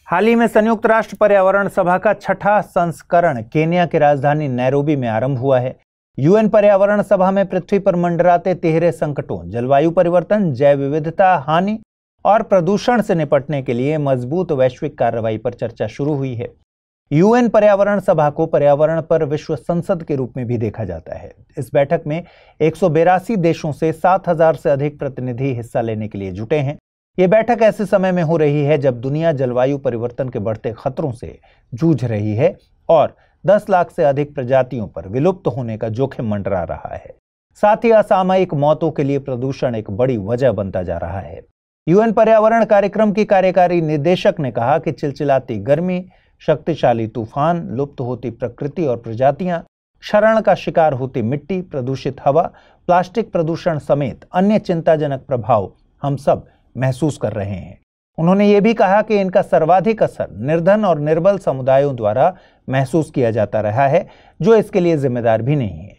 हाल ही में संयुक्त राष्ट्र पर्यावरण सभा का 6ठा संस्करण केन्या की राजधानी नैरोबी में आरंभ हुआ है। UN पर्यावरण सभा में पृथ्वी पर मंडराते तिहरे संकटों, जलवायु परिवर्तन, जैव विविधता हानि और प्रदूषण से निपटने के लिए मजबूत वैश्विक कार्रवाई पर चर्चा शुरू हुई है। UN पर्यावरण सभा को पर्यावरण पर विश्व संसद के रूप में भी देखा जाता है। इस बैठक में 182 देशों से 7000 से अधिक प्रतिनिधि हिस्सा लेने के लिए जुटे हैं। ये बैठक ऐसे समय में हो रही है जब दुनिया जलवायु परिवर्तन के बढ़ते खतरों से जूझ रही है और 10 लाख से अधिक प्रजातियों पर विलुप्त होने का जोखिम मंडरा रहा है। साथ ही असामयिक मौतों के लिए प्रदूषण एक बड़ी वजह बनता जा रहा है। UN पर्यावरण कार्यक्रम की कार्यकारी निदेशक ने कहा कि चिलचिलाती गर्मी, शक्तिशाली तूफान, लुप्त होती प्रकृति और प्रजातियां, क्षरण का शिकार होती मिट्टी, प्रदूषित हवा, प्लास्टिक प्रदूषण समेत अन्य चिंताजनक प्रभाव हम सब महसूस कर रहे हैं। उन्होंने ये भी कहा कि इनका सर्वाधिक असर निर्धन और निर्बल समुदायों द्वारा महसूस किया जाता रहा है, जो इसके लिए जिम्मेदार भी नहीं है।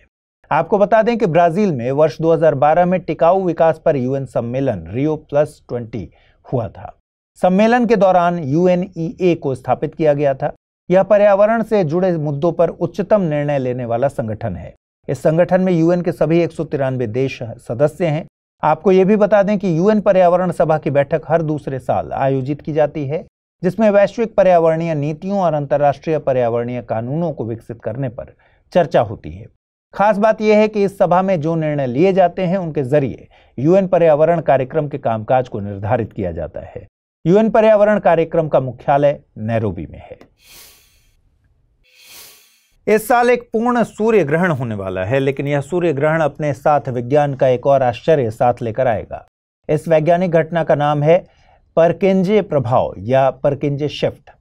आपको बता दें कि ब्राजील में वर्ष 2012 में टिकाऊ विकास पर यूएन सम्मेलन Rio+20 हुआ था। सम्मेलन के दौरान UNEA को स्थापित किया गया था। यह पर्यावरण से जुड़े मुद्दों पर उच्चतम निर्णय लेने वाला संगठन है। इस संगठन में यूएन के सभी 193 देश सदस्य हैं। आपको यह भी बता दें कि यूएन पर्यावरण सभा की बैठक हर दूसरे साल आयोजित की जाती है, जिसमें वैश्विक पर्यावरणीय नीतियों और अंतर्राष्ट्रीय पर्यावरणीय कानूनों को विकसित करने पर चर्चा होती है। खास बात यह है कि इस सभा में जो निर्णय लिए जाते हैं उनके जरिए यूएन पर्यावरण कार्यक्रम के कामकाज को निर्धारित किया जाता है। यूएन पर्यावरण कार्यक्रम का मुख्यालय नैरोबी में है। इस साल एक पूर्ण सूर्य ग्रहण होने वाला है, लेकिन यह सूर्य ग्रहण अपने साथ विज्ञान का एक और आश्चर्य साथ लेकर आएगा। इस वैज्ञानिक घटना का नाम है परकिंजे प्रभाव या परकिंजे शिफ्ट।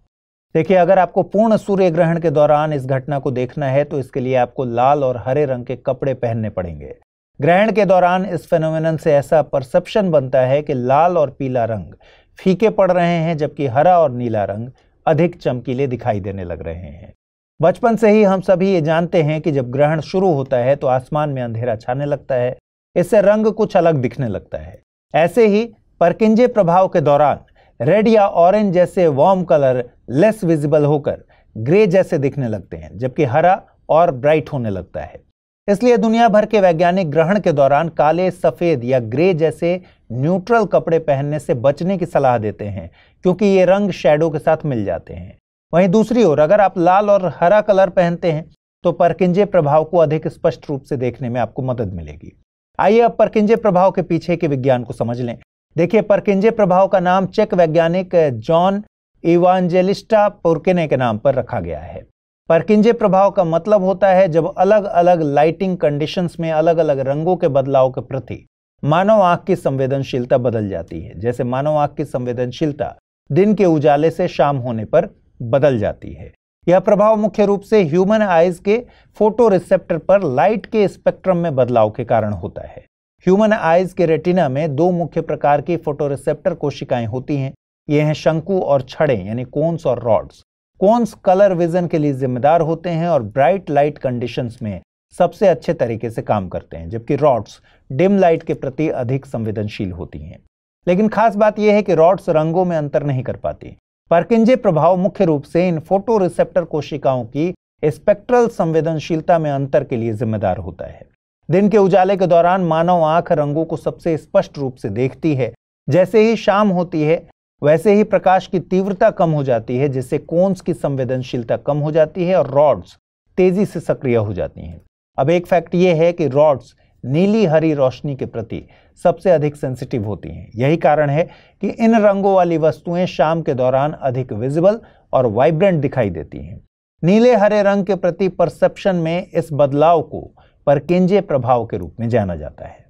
देखिए, अगर आपको पूर्ण सूर्य ग्रहण के दौरान इस घटना को देखना है तो इसके लिए आपको लाल और हरे रंग के कपड़े पहनने पड़ेंगे। ग्रहण के दौरान इस फेनोमेनन से ऐसा परसेप्शन बनता है कि लाल और पीला रंग फीके पड़ रहे हैं, जबकि हरा और नीला रंग अधिक चमकीले दिखाई देने लग रहे हैं। बचपन से ही हम सभी ये जानते हैं कि जब ग्रहण शुरू होता है तो आसमान में अंधेरा छाने लगता है, इससे रंग कुछ अलग दिखने लगता है। ऐसे ही परकिंजे प्रभाव के दौरान रेड या ऑरेंज जैसे वार्म कलर लेस विजिबल होकर ग्रे जैसे दिखने लगते हैं, जबकि हरा और ब्राइट होने लगता है। इसलिए दुनिया भर के वैज्ञानिक ग्रहण के दौरान काले, सफेद या ग्रे जैसे न्यूट्रल कपड़े पहनने से बचने की सलाह देते हैं, क्योंकि ये रंग शैडो के साथ मिल जाते हैं। वहीं दूसरी ओर अगर आप लाल और हरा कलर पहनते हैं तो परकिंजे प्रभाव को अधिक स्पष्ट रूप से देखने में आपको मदद मिलेगी। आइए अब परकिंजे प्रभाव के पीछे के विज्ञान को समझ लें। देखिए, परकिंजे प्रभाव का नाम चेक वैज्ञानिक जॉन इवांजेलिस्टा पुरकिने के नाम पर रखा गया है। परकिंजे प्रभाव का मतलब होता है जब अलग अलग लाइटिंग कंडीशंस में अलग अलग रंगों के बदलाव के प्रति मानव आंख की संवेदनशीलता बदल जाती है। जैसे मानव आंख की संवेदनशीलता दिन के उजाले से शाम होने पर बदल जाती है। यह प्रभाव मुख्य रूप से ह्यूमन आइज के फोटो रिसेप्टर पर लाइट के स्पेक्ट्रम में बदलाव के कारण होता है। ह्यूमन आइज के रेटिना में दो मुख्य प्रकार की फोटोरिसेप्टर कोशिकाएं होती हैं। ये हैं शंकु और छड़ें यानी कोन्स और रॉड्स। कोन्स कलर विजन के लिए जिम्मेदार होते हैं और ब्राइट लाइट कंडीशंस में सबसे अच्छे तरीके से काम करते हैं, जबकि रॉड्स डिम लाइट के प्रति अधिक संवेदनशील होती हैं। लेकिन खास बात यह है कि रॉड्स रंगों में अंतर नहीं कर पाती। परकिंजे प्रभाव मुख्य रूप से इन फोटो रिसेप्टर कोशिकाओं की स्पेक्ट्रल संवेदनशीलता में अंतर के लिए जिम्मेदार होता है। दिन के उजाले के दौरान मानव आंख रंगों को सबसे स्पष्ट रूप से देखती है। जैसे ही शाम होती है वैसे ही प्रकाश की तीव्रता कम हो जाती है, जिससे कोन्स की संवेदनशीलता कम हो जाती है और रॉड्स तेजी से सक्रिय हो जाती हैं। अब एक फैक्ट यह है कि रॉड्स नीली हरी रोशनी के प्रति सबसे अधिक सेंसिटिव होती हैं। यही कारण है कि इन रंगों वाली वस्तुएं शाम के दौरान अधिक विजिबल और वाइब्रेंट दिखाई देती हैं। नीले हरे रंग के प्रति परसेप्शन में इस बदलाव को परकिंजे प्रभाव के रूप में जाना जाता है।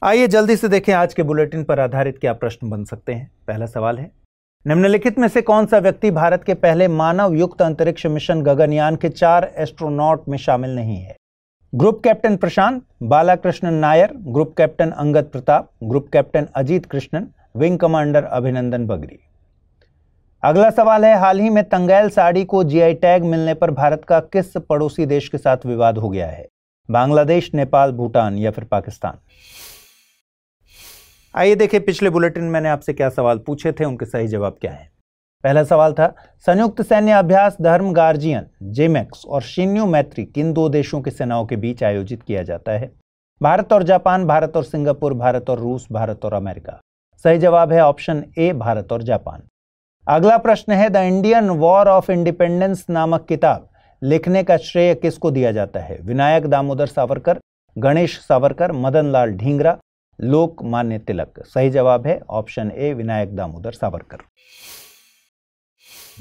आइए जल्दी से देखें आज के बुलेटिन पर आधारित क्या प्रश्न बन सकते हैं। पहला सवाल है, निम्नलिखित में से कौन सा व्यक्ति भारत के पहले मानव युक्त अंतरिक्ष मिशन गगनयान के 4 एस्ट्रोनॉट में शामिल नहीं है? Group captain Prashant, Balakrishnan Nair, group captain Angad Pratap, group captain Ajit Krishnan, wing commander Abhinandan Bagri. अगला सवाल है, हाल ही में तंगैल साड़ी को जीआई टैग मिलने पर भारत का किस पड़ोसी देश के साथ विवाद हो गया है? बांग्लादेश, नेपाल, भूटान या फिर पाकिस्तान? आइए देखिए पिछले बुलेटिन में मैंने आपसे क्या सवाल पूछे थे, उनके सही जवाब क्या है। पहला सवाल था, संयुक्त सैन्य अभ्यास धर्म गार्जियन, जेमैक्स और शिन्यू मैत्री किन दो देशों की सेनाओं के बीच आयोजित किया जाता है? भारत और जापान, भारत और सिंगापुर, भारत और रूस, भारत और अमेरिका। सही जवाब है ऑप्शन ए, भारत और जापान। अगला प्रश्न है, the Indian war of independence नामक किताब लिखने का श्रेय किसको दिया जाता है? विनायक दामोदर सावरकर, गणेश सावरकर, मदन लाल ढींगरा, लोकमान्य तिलक। सही जवाब है ऑप्शन ए, विनायक दामोदर सावरकर।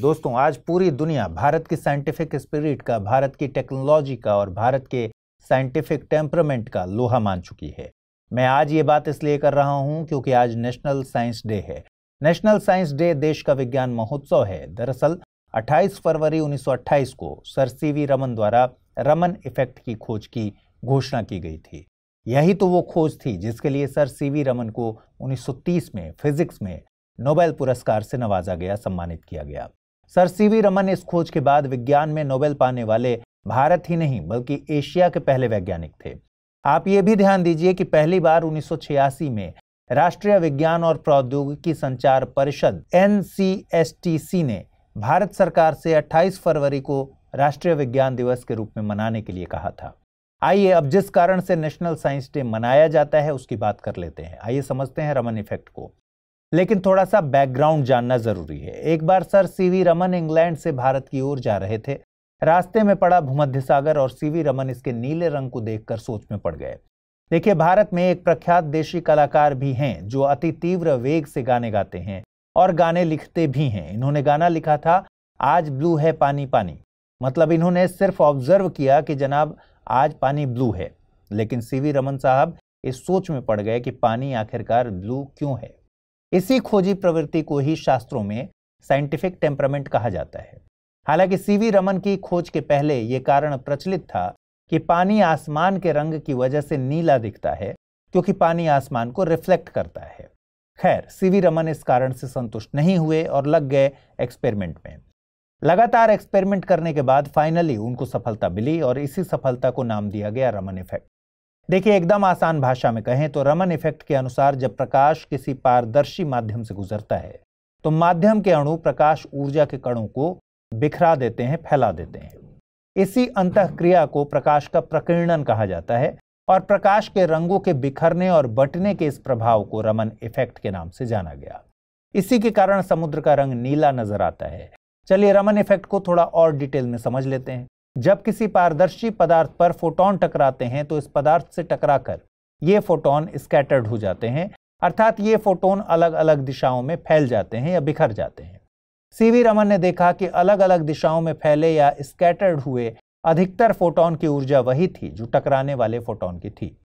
दोस्तों, आज पूरी दुनिया भारत की साइंटिफिक स्पिरिट का, भारत की टेक्नोलॉजी का और भारत के साइंटिफिक टेम्परामेंट का लोहा मान चुकी है। मैं आज ये बात इसलिए कर रहा हूं क्योंकि आज नेशनल साइंस डे है। नेशनल साइंस डे देश का विज्ञान महोत्सव है। दरअसल 28 फरवरी 1928 को सर सीवी रमन द्वारा रमन इफेक्ट की खोज की घोषणा की गई थी। यही तो वो खोज थी जिसके लिए सर सीवी रमन को 1930 में फिजिक्स में नोबेल पुरस्कार से नवाजा गया, सम्मानित किया गया। सर सीवी रमन इस खोज के बाद विज्ञान में नोबेल पाने वाले भारत ही नहीं बल्कि एशिया के पहले वैज्ञानिक थे। आप ये भी ध्यान दीजिए कि पहली बार 1986 में राष्ट्रीय विज्ञान और प्रौद्योगिकी संचार परिषद NCSTC ने भारत सरकार से 28 फरवरी को राष्ट्रीय विज्ञान दिवस के रूप में मनाने के लिए कहा था। आइए अब जिस कारण से नेशनल साइंस डे मनाया जाता है उसकी बात कर लेते हैं। आइए समझते हैं रमन इफेक्ट को, लेकिन थोड़ा सा बैकग्राउंड जानना जरूरी है। एक बार सर सीवी रमन इंग्लैंड से भारत की ओर जा रहे थे। रास्ते में पड़ा भूमध्य सागर और सीवी रमन इसके नीले रंग को देखकर सोच में पड़ गए। देखिए, भारत में एक प्रख्यात देशी कलाकार भी हैं जो अति तीव्र वेग से गाने गाते हैं और गाने लिखते भी हैं। इन्होंने गाना लिखा था आज ब्लू है पानी पानी। मतलब इन्होंने सिर्फ ऑब्जर्व किया कि जनाब आज पानी ब्लू है, लेकिन सीवी रमन साहब इस सोच में पड़ गए कि पानी आखिरकार ब्लू क्यों है। इसी खोजी प्रवृत्ति को ही शास्त्रों में साइंटिफिक टेम्परामेंट कहा जाता है। हालांकि सीवी रमन की खोज के पहले यह कारण प्रचलित था कि पानी आसमान के रंग की वजह से नीला दिखता है क्योंकि पानी आसमान को रिफ्लेक्ट करता है। खैर, सीवी रमन इस कारण से संतुष्ट नहीं हुए और लग गए एक्सपेरिमेंट में। लगातार एक्सपेरिमेंट करने के बाद फाइनली उनको सफलता मिली और इसी सफलता को नाम दिया गया रमन इफेक्ट। देखिए, एकदम आसान भाषा में कहें तो रमन इफेक्ट के अनुसार जब प्रकाश किसी पारदर्शी माध्यम से गुजरता है तो माध्यम के अणु प्रकाश ऊर्जा के कणों को बिखरा देते हैं, फैला देते हैं। इसी अंतःक्रिया को प्रकाश का प्रकीर्णन कहा जाता है और प्रकाश के रंगों के बिखरने और बंटने के इस प्रभाव को रमन इफेक्ट के नाम से जाना गया। इसी के कारण समुद्र का रंग नीला नजर आता है। चलिए रमन इफेक्ट को थोड़ा और डिटेल में समझ लेते हैं। जब किसी पारदर्शी पदार्थ पर फोटोन टकराते हैं तो इस पदार्थ से टकराकर ये फोटोन स्कैटर्ड हो जाते हैं, अर्थात ये फोटोन अलग अलग दिशाओं में फैल जाते हैं या बिखर जाते हैं। सीवी रमन ने देखा कि अलग अलग दिशाओं में फैले या स्कैटर्ड हुए अधिकतर फोटोन की ऊर्जा वही थी जो टकराने वाले फोटोन की थी।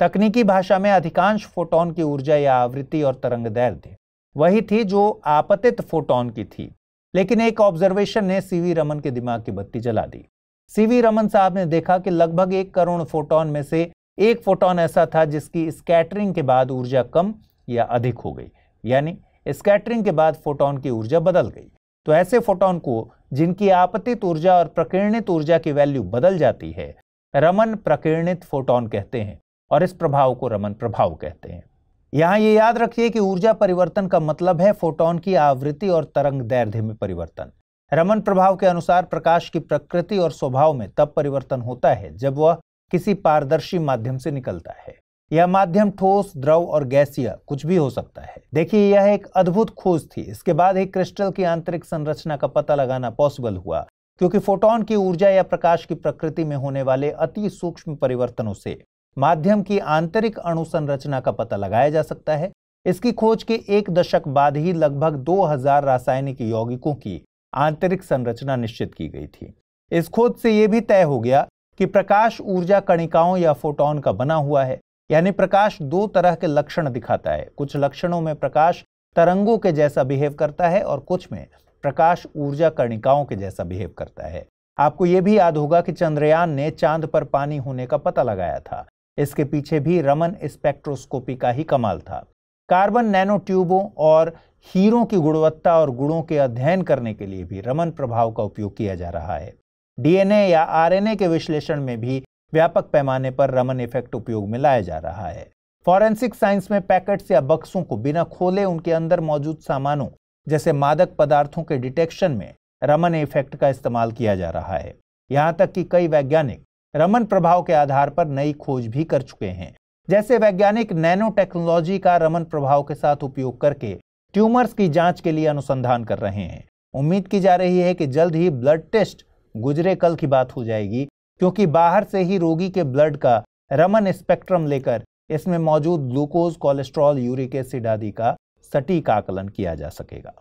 तकनीकी भाषा में अधिकांश फोटोन की ऊर्जा या आवृत्ति और तरंगदैर्घ्य वही थी जो आपतित फोटोन की थी। लेकिन एक ऑब्जर्वेशन ने सीवी रमन के दिमाग की बत्ती जला दी। सीवी रमन साहब ने देखा कि लगभग 1 करोड़ फोटोन में से एक फोटोन ऐसा था जिसकी स्कैटरिंग के बाद ऊर्जा कम या अधिक हो गई, यानी स्कैटरिंग के बाद फोटोन की ऊर्जा बदल गई। तो ऐसे फोटोन को जिनकी आपतित ऊर्जा और प्रकीर्णित ऊर्जा की वैल्यू बदल जाती है रमन प्रकीर्णित फोटोन कहते हैं और इस प्रभाव को रमन प्रभाव कहते हैं। यहाँ ये याद रखिए कि ऊर्जा परिवर्तन का मतलब है फोटोन की आवृत्ति और तरंगदैर्घ्य में परिवर्तन। रमन प्रभाव के अनुसार प्रकाश की प्रकृति और स्वभाव में तब परिवर्तन होता है जब वह किसी पारदर्शी माध्यम से निकलता है। यह माध्यम ठोस, द्रव और गैसीय कुछ भी हो सकता है। देखिए, यह एक अद्भुत खोज थी। इसके बाद ही क्रिस्टल की आंतरिक संरचना का पता लगाना पॉसिबल हुआ, क्योंकि फोटोन की ऊर्जा या प्रकाश की प्रकृति में होने वाले अति सूक्ष्म परिवर्तनों से माध्यम की आंतरिक अणु संरचना का पता लगाया जा सकता है। इसकी खोज के 1 दशक बाद ही लगभग 2000 रासायनिक यौगिकों की आंतरिक संरचना निश्चित की गई थी। इस खोज से यह भी तय हो गया कि प्रकाश ऊर्जा कणिकाओं या फोटोन का बना हुआ है, यानी प्रकाश 2 तरह के लक्षण दिखाता है। कुछ लक्षणों में प्रकाश तरंगों के जैसा बिहेव करता है और कुछ में प्रकाश ऊर्जा कणिकाओं के जैसा बिहेव करता है। आपको यह भी याद होगा कि चंद्रयान ने चांद पर पानी होने का पता लगाया था। इसके पीछे भी रमन स्पेक्ट्रोस्कोपी का ही कमाल था। कार्बन नैनो ट्यूबों और हीरों की गुणवत्ता और गुणों के अध्ययन करने के लिए भी रमन प्रभाव का उपयोग किया जा रहा है। डीएनए या आरएनए के विश्लेषण में भी व्यापक पैमाने पर रमन इफेक्ट उपयोग में लाया जा रहा है। फॉरेंसिक साइंस में पैकेट्स या बक्सों को बिना खोले उनके अंदर मौजूद सामानों जैसे मादक पदार्थों के डिटेक्शन में रमन इफेक्ट का इस्तेमाल किया जा रहा है। यहाँ तक कि कई वैज्ञानिक रमन प्रभाव के आधार पर नई खोज भी कर चुके हैं। जैसे वैज्ञानिक नैनो टेक्नोलॉजी का रमन प्रभाव के साथ उपयोग करके ट्यूमर्स की जांच के लिए अनुसंधान कर रहे हैं। उम्मीद की जा रही है कि जल्द ही ब्लड टेस्ट गुजरे कल की बात हो जाएगी, क्योंकि बाहर से ही रोगी के ब्लड का रमन स्पेक्ट्रम लेकर इसमें मौजूद ग्लूकोज, कोलेस्ट्रॉल, यूरिक एसिड आदि का सटीक आकलन किया जा सकेगा।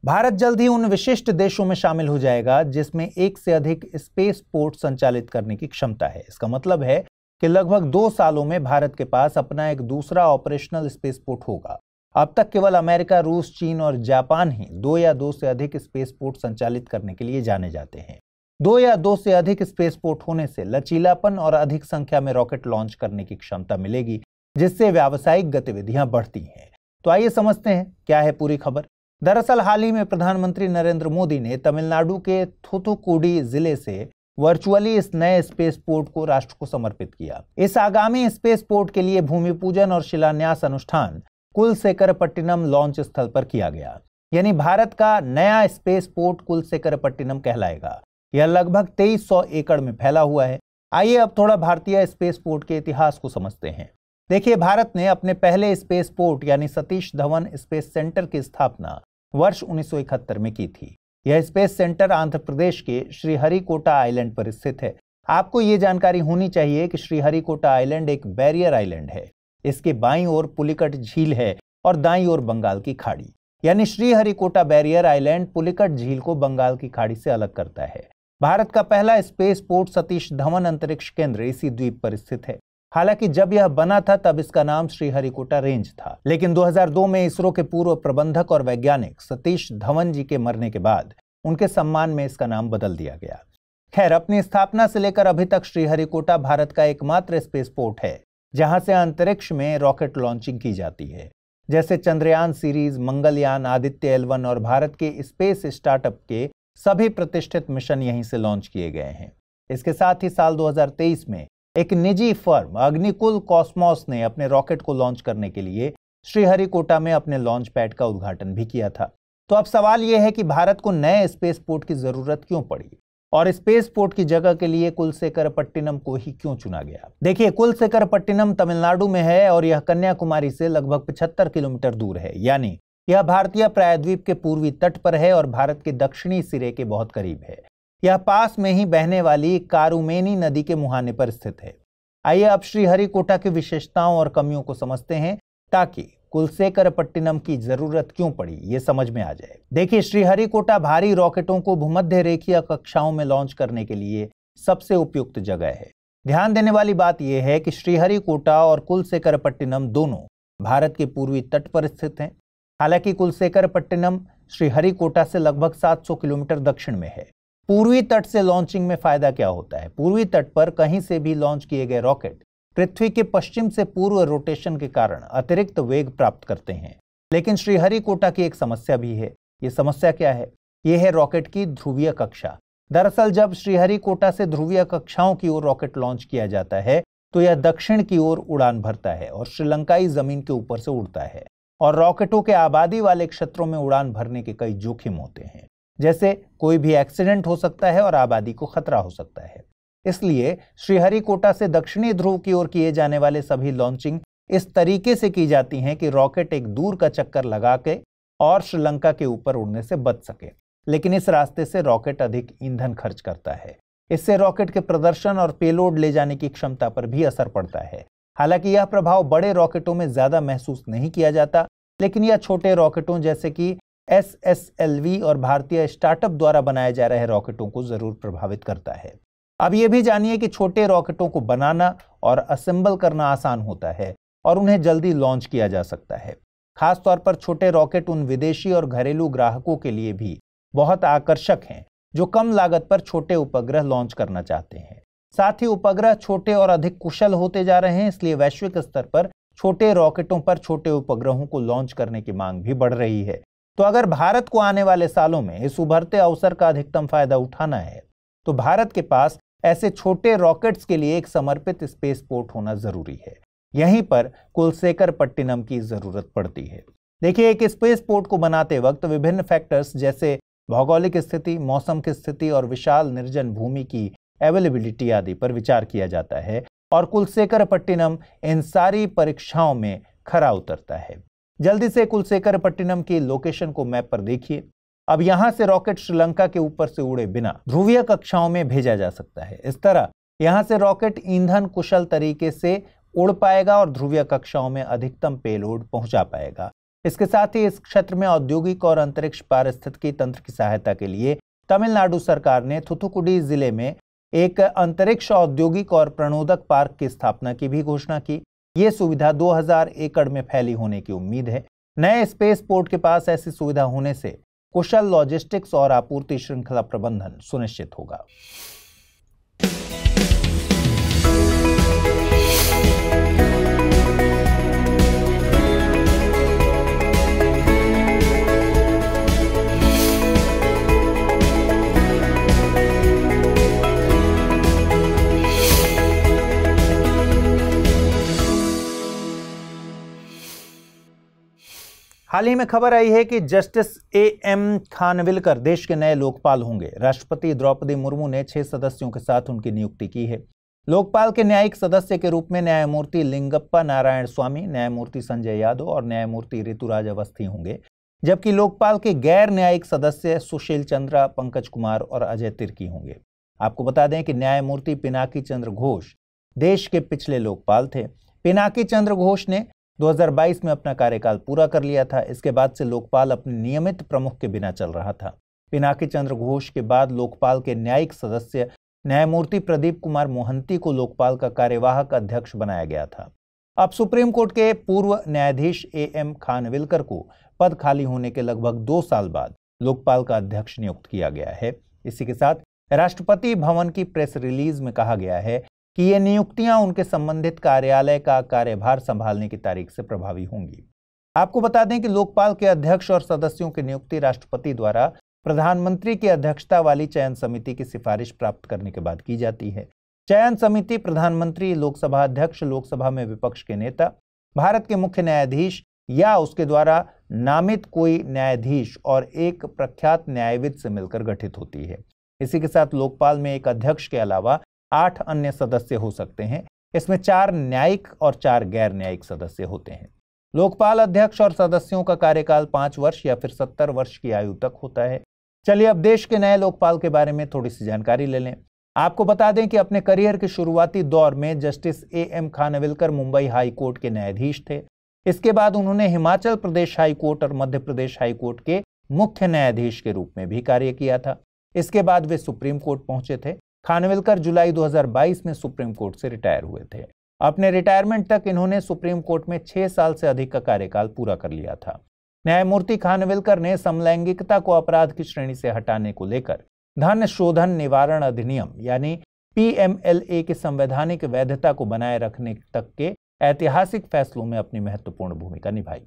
भारत जल्द ही उन विशिष्ट देशों में शामिल हो जाएगा जिसमें 1 से अधिक स्पेस पोर्ट संचालित करने की क्षमता है। इसका मतलब है कि लगभग 2 सालों में भारत के पास अपना एक दूसरा ऑपरेशनल स्पेस पोर्ट होगा। अब तक केवल अमेरिका, रूस, चीन और जापान ही 2 या 2 से अधिक स्पेस पोर्ट संचालित करने के लिए जाने जाते हैं। 2 या 2 से अधिक स्पेस पोर्ट होने से लचीलापन और अधिक संख्या में रॉकेट लॉन्च करने की क्षमता मिलेगी, जिससे व्यावसायिक गतिविधियां बढ़ती हैं। तो आइए समझते हैं क्या है पूरी खबर। दरअसल हाल ही में प्रधानमंत्री नरेंद्र मोदी ने तमिलनाडु के थूथुकुडी जिले से वर्चुअली इस नए स्पेस पोर्ट को राष्ट्र को समर्पित किया। इस आगामी स्पेस पोर्ट के लिए भूमि पूजन और शिलान्यास अनुष्ठान कुलसेकरपट्टिनम लॉन्च स्थल पर किया गया। यानी भारत का नया स्पेस पोर्ट कुलसेकरपट्टिनम कहलाएगा। यह लगभग 2300 एकड़ में फैला हुआ है। आइए अब थोड़ा भारतीय स्पेस पोर्ट के इतिहास को समझते हैं। देखिए, भारत ने अपने पहले स्पेस पोर्ट यानी सतीश धवन स्पेस सेंटर की स्थापना वर्ष 1971 में की थी। यह स्पेस सेंटर आंध्र प्रदेश के श्रीहरिकोटा आइलैंड पर स्थित है। आपको ये जानकारी होनी चाहिए कि श्रीहरिकोटा आइलैंड एक बैरियर आइलैंड है। इसके बाईं ओर पुलिकट झील है और दाईं ओर बंगाल की खाड़ी। यानी श्रीहरिकोटा बैरियर आइलैंड पुलिकट झील को बंगाल की खाड़ी से अलग करता है। भारत का पहला स्पेस पोर्ट सतीश धवन अंतरिक्ष केंद्र इसी द्वीप पर स्थित है। हालांकि जब यह बना था तब इसका नाम श्रीहरिकोटा रेंज था, लेकिन 2002 में इसरो के पूर्व प्रबंधक और वैज्ञानिक सतीश धवन जी के मरने के बाद उनके सम्मान में इसका नाम बदल दिया गया। खैर, अपनी स्थापना से लेकर अभी तक श्रीहरिकोटा भारत का एकमात्र स्पेस पोर्ट है जहां से अंतरिक्ष में रॉकेट लॉन्चिंग की जाती है, जैसे चंद्रयान सीरीज, मंगलयान, आदित्य L1 और भारत के स्पेस स्टार्टअप के सभी प्रतिष्ठित मिशन यहीं से लॉन्च किए गए हैं। इसके साथ ही साल 2023 में एक निजी फर्म अग्निकुल कॉस्मोस ने अपने रॉकेट को लॉन्च करने के लिए श्रीहरिकोटा में अपने लॉन्च पैड का उद्घाटन भी किया था। तो अब सवाल यह है कि भारत को नए स्पेस पोर्ट की जरूरत क्यों पड़ी और स्पेस पोर्ट की जगह के लिए कुलसेकरपट्टिनम को ही क्यों चुना गया। देखिए, कुलसेकरपट्टिनम तमिलनाडु में है और यह कन्याकुमारी से लगभग 75 किलोमीटर दूर है। यानी यह भारतीय प्रायद्वीप के पूर्वी तट पर है और भारत के दक्षिणी सिरे के बहुत करीब है। यह पास में ही बहने वाली कारुमेनी नदी के मुहाने पर स्थित है। आइए अब श्रीहरिकोटा की विशेषताओं और कमियों को समझते हैं ताकि कुलसेकरपट्टिनम की जरूरत क्यों पड़ी ये समझ में आ जाए। देखिए, श्रीहरिकोटा भारी रॉकेटों को भूमध्य रेखीय कक्षाओं में लॉन्च करने के लिए सबसे उपयुक्त जगह है। ध्यान देने वाली बात यह है कि श्रीहरिकोटा और कुलसेकरपट्टिनम दोनों भारत के पूर्वी तट पर स्थित हैं। हालांकि कुलसेकरपट्टिनम श्रीहरिकोटा से लगभग 700 किलोमीटर दक्षिण में है। पूर्वी तट से लॉन्चिंग में फायदा क्या होता है? पूर्वी तट पर कहीं से भी लॉन्च किए गए रॉकेट पृथ्वी के पश्चिम से पूर्व रोटेशन के कारण अतिरिक्त वेग प्राप्त करते हैं। लेकिन श्रीहरिकोटा की एक समस्या भी है। ये समस्या क्या है? यह है रॉकेट की ध्रुवीय कक्षा। दरअसल जब श्रीहरिकोटा से ध्रुवीय कक्षाओं की ओर रॉकेट लॉन्च किया जाता है तो यह दक्षिण की ओर उड़ान भरता है और श्रीलंकाई जमीन के ऊपर से उड़ता है। और रॉकेटों के आबादी वाले क्षेत्रों में उड़ान भरने के कई जोखिम होते हैं, जैसे कोई भी एक्सीडेंट हो सकता है और आबादी को खतरा हो सकता है। इसलिए श्रीहरिकोटा से दक्षिणी ध्रुव की ओर किए जाने वाले सभी लॉन्चिंग इस तरीके से की जाती हैं कि रॉकेट एक दूर का चक्कर लगा के और श्रीलंका के ऊपर उड़ने से बच सके। लेकिन इस रास्ते से रॉकेट अधिक ईंधन खर्च करता है। इससे रॉकेट के प्रदर्शन और पेलोड ले जाने की क्षमता पर भी असर पड़ता है। हालांकि यह प्रभाव बड़े रॉकेटों में ज्यादा महसूस नहीं किया जाता, लेकिन यह छोटे रॉकेटों जैसे कि SSLV और भारतीय स्टार्टअप द्वारा बनाए जा रहे रॉकेटों को जरूर प्रभावित करता है। अब यह भी जानिए कि छोटे रॉकेटों को बनाना और असेंबल करना आसान होता है और उन्हें जल्दी लॉन्च किया जा सकता है। खासतौर पर छोटे रॉकेट उन विदेशी और घरेलू ग्राहकों के लिए भी बहुत आकर्षक हैं जो कम लागत पर छोटे उपग्रह लॉन्च करना चाहते हैं। साथ ही उपग्रह छोटे और अधिक कुशल होते जा रहे हैं, इसलिए वैश्विक स्तर पर छोटे रॉकेटों पर छोटे उपग्रहों को लॉन्च करने की मांग भी बढ़ रही है। तो अगर भारत को आने वाले सालों में इस उभरते अवसर का अधिकतम फायदा उठाना है तो भारत के पास ऐसे छोटे रॉकेट्स के लिए एक समर्पित स्पेस पोर्ट होना जरूरी है। यहीं पर कुलसेकरपट्टिनम की जरूरत पड़ती है। देखिए, एक स्पेस पोर्ट को बनाते वक्त विभिन्न फैक्टर्स जैसे भौगोलिक स्थिति, मौसम की स्थिति और विशाल निर्जन भूमि की अवेलेबिलिटी आदि पर विचार किया जाता है और कुलसेकरपट्टिनम इन सारी परीक्षाओं में खरा उतरता है। जल्दी से कुलसेकरपट्टिनम की लोकेशन को मैप पर देखिए। अब यहां से रॉकेट श्रीलंका के ऊपर से उड़े बिना ध्रुवीय कक्षाओं में भेजा जा सकता है। इस तरह यहां से रॉकेट ईंधन कुशल तरीके से उड़ पाएगा और ध्रुवीय कक्षाओं में अधिकतम पेलोड पहुंचा पाएगा। इसके साथ ही इस क्षेत्र में औद्योगिक और अंतरिक्ष पारिस्थितिकी तंत्र की सहायता के लिए तमिलनाडु सरकार ने थूथुकुडी जिले में एक अंतरिक्ष औद्योगिक और प्रणोदक पार्क की स्थापना की भी घोषणा की। ये सुविधा 2000 एकड़ में फैली होने की उम्मीद है। नए स्पेस पोर्ट के पास ऐसी सुविधा होने से कुशल लॉजिस्टिक्स और आपूर्ति श्रृंखला प्रबंधन सुनिश्चित होगा। हाल ही में खबर आई है कि जस्टिस A.M. खानविलकर देश के नए लोकपाल होंगे। राष्ट्रपति द्रौपदी मुर्मू ने 6 सदस्यों के साथ उनकी नियुक्ति की है। लोकपाल के न्यायिक सदस्य के रूप में न्यायमूर्ति लिंगप्पा नारायण स्वामी, न्यायमूर्ति संजय यादव और न्यायमूर्ति ऋतुराज अवस्थी होंगे, जबकि लोकपाल के गैर न्यायिक सदस्य सुशील चंद्रा, पंकज कुमार और अजय तिर्की होंगे। आपको बता दें कि न्यायमूर्ति पिनाकी चंद्र घोष देश के पिछले लोकपाल थे। पिनाकी चंद्र घोष ने 2022 में अपना कार्यकाल पूरा कर लिया था। इसके बाद से लोकपाल अपने नियमित प्रमुख के बिना चल रहा था। पिनाकी चंद्र घोष के बाद लोकपाल के न्यायिक सदस्य न्यायमूर्ति प्रदीप कुमार मोहंती को लोकपाल का कार्यवाहक अध्यक्ष बनाया गया था। अब सुप्रीम कोर्ट के पूर्व न्यायाधीश A.M. खानविलकर को पद खाली होने के लगभग 2 साल बाद लोकपाल का अध्यक्ष नियुक्त किया गया है। इसी के साथ राष्ट्रपति भवन की प्रेस रिलीज में कहा गया है कि ये नियुक्तियां उनके संबंधित कार्यालय का कार्यभार संभालने की तारीख से प्रभावी होंगी। आपको बता दें कि लोकपाल के अध्यक्ष और सदस्यों की नियुक्ति राष्ट्रपति द्वारा प्रधानमंत्री की अध्यक्षता वाली चयन समिति की सिफारिश प्राप्त करने के बाद की जाती है। चयन समिति प्रधानमंत्री, लोकसभा अध्यक्ष, लोकसभा में विपक्ष के नेता, भारत के मुख्य न्यायाधीश या उसके द्वारा नामित कोई न्यायाधीश और एक प्रख्यात न्यायविद से मिलकर गठित होती है। इसी के साथ लोकपाल में एक अध्यक्ष के अलावा 8 अन्य सदस्य हो सकते हैं। इसमें 4 न्यायिक और 4 गैर न्यायिक सदस्य होते हैं। लोकपाल अध्यक्ष और सदस्यों का कार्यकाल 5 वर्ष या फिर 70 वर्ष की आयु तक होता है। चलिए अब देश के नए लोकपाल के बारे में थोड़ी सी जानकारी ले लें। आपको बता दें कि अपने करियर के शुरुआती दौर में justice A.M. Khanwilkar Mumbai high court के न्यायाधीश थे। इसके बाद उन्होंने हिमाचल प्रदेश हाई कोर्ट और मध्य प्रदेश हाई कोर्ट के मुख्य न्यायाधीश के रूप में भी कार्य किया था। इसके बाद वे सुप्रीम कोर्ट पहुंचे थे। खानविलकर जुलाई 2022 में सुप्रीम कोर्ट से रिटायर हुए थे। अपने रिटायरमेंट तक इन्होंने सुप्रीम कोर्ट में 6 साल से अधिक का कार्यकाल पूरा कर लिया था। न्यायमूर्ति खानविलकर ने समलैंगिकता को अपराध की श्रेणी से हटाने को लेकर धन शोधन निवारण अधिनियम यानी PMLA की संवैधानिक वैधता को बनाए रखने तक के ऐतिहासिक फैसलों में अपनी महत्वपूर्ण भूमिका निभाई।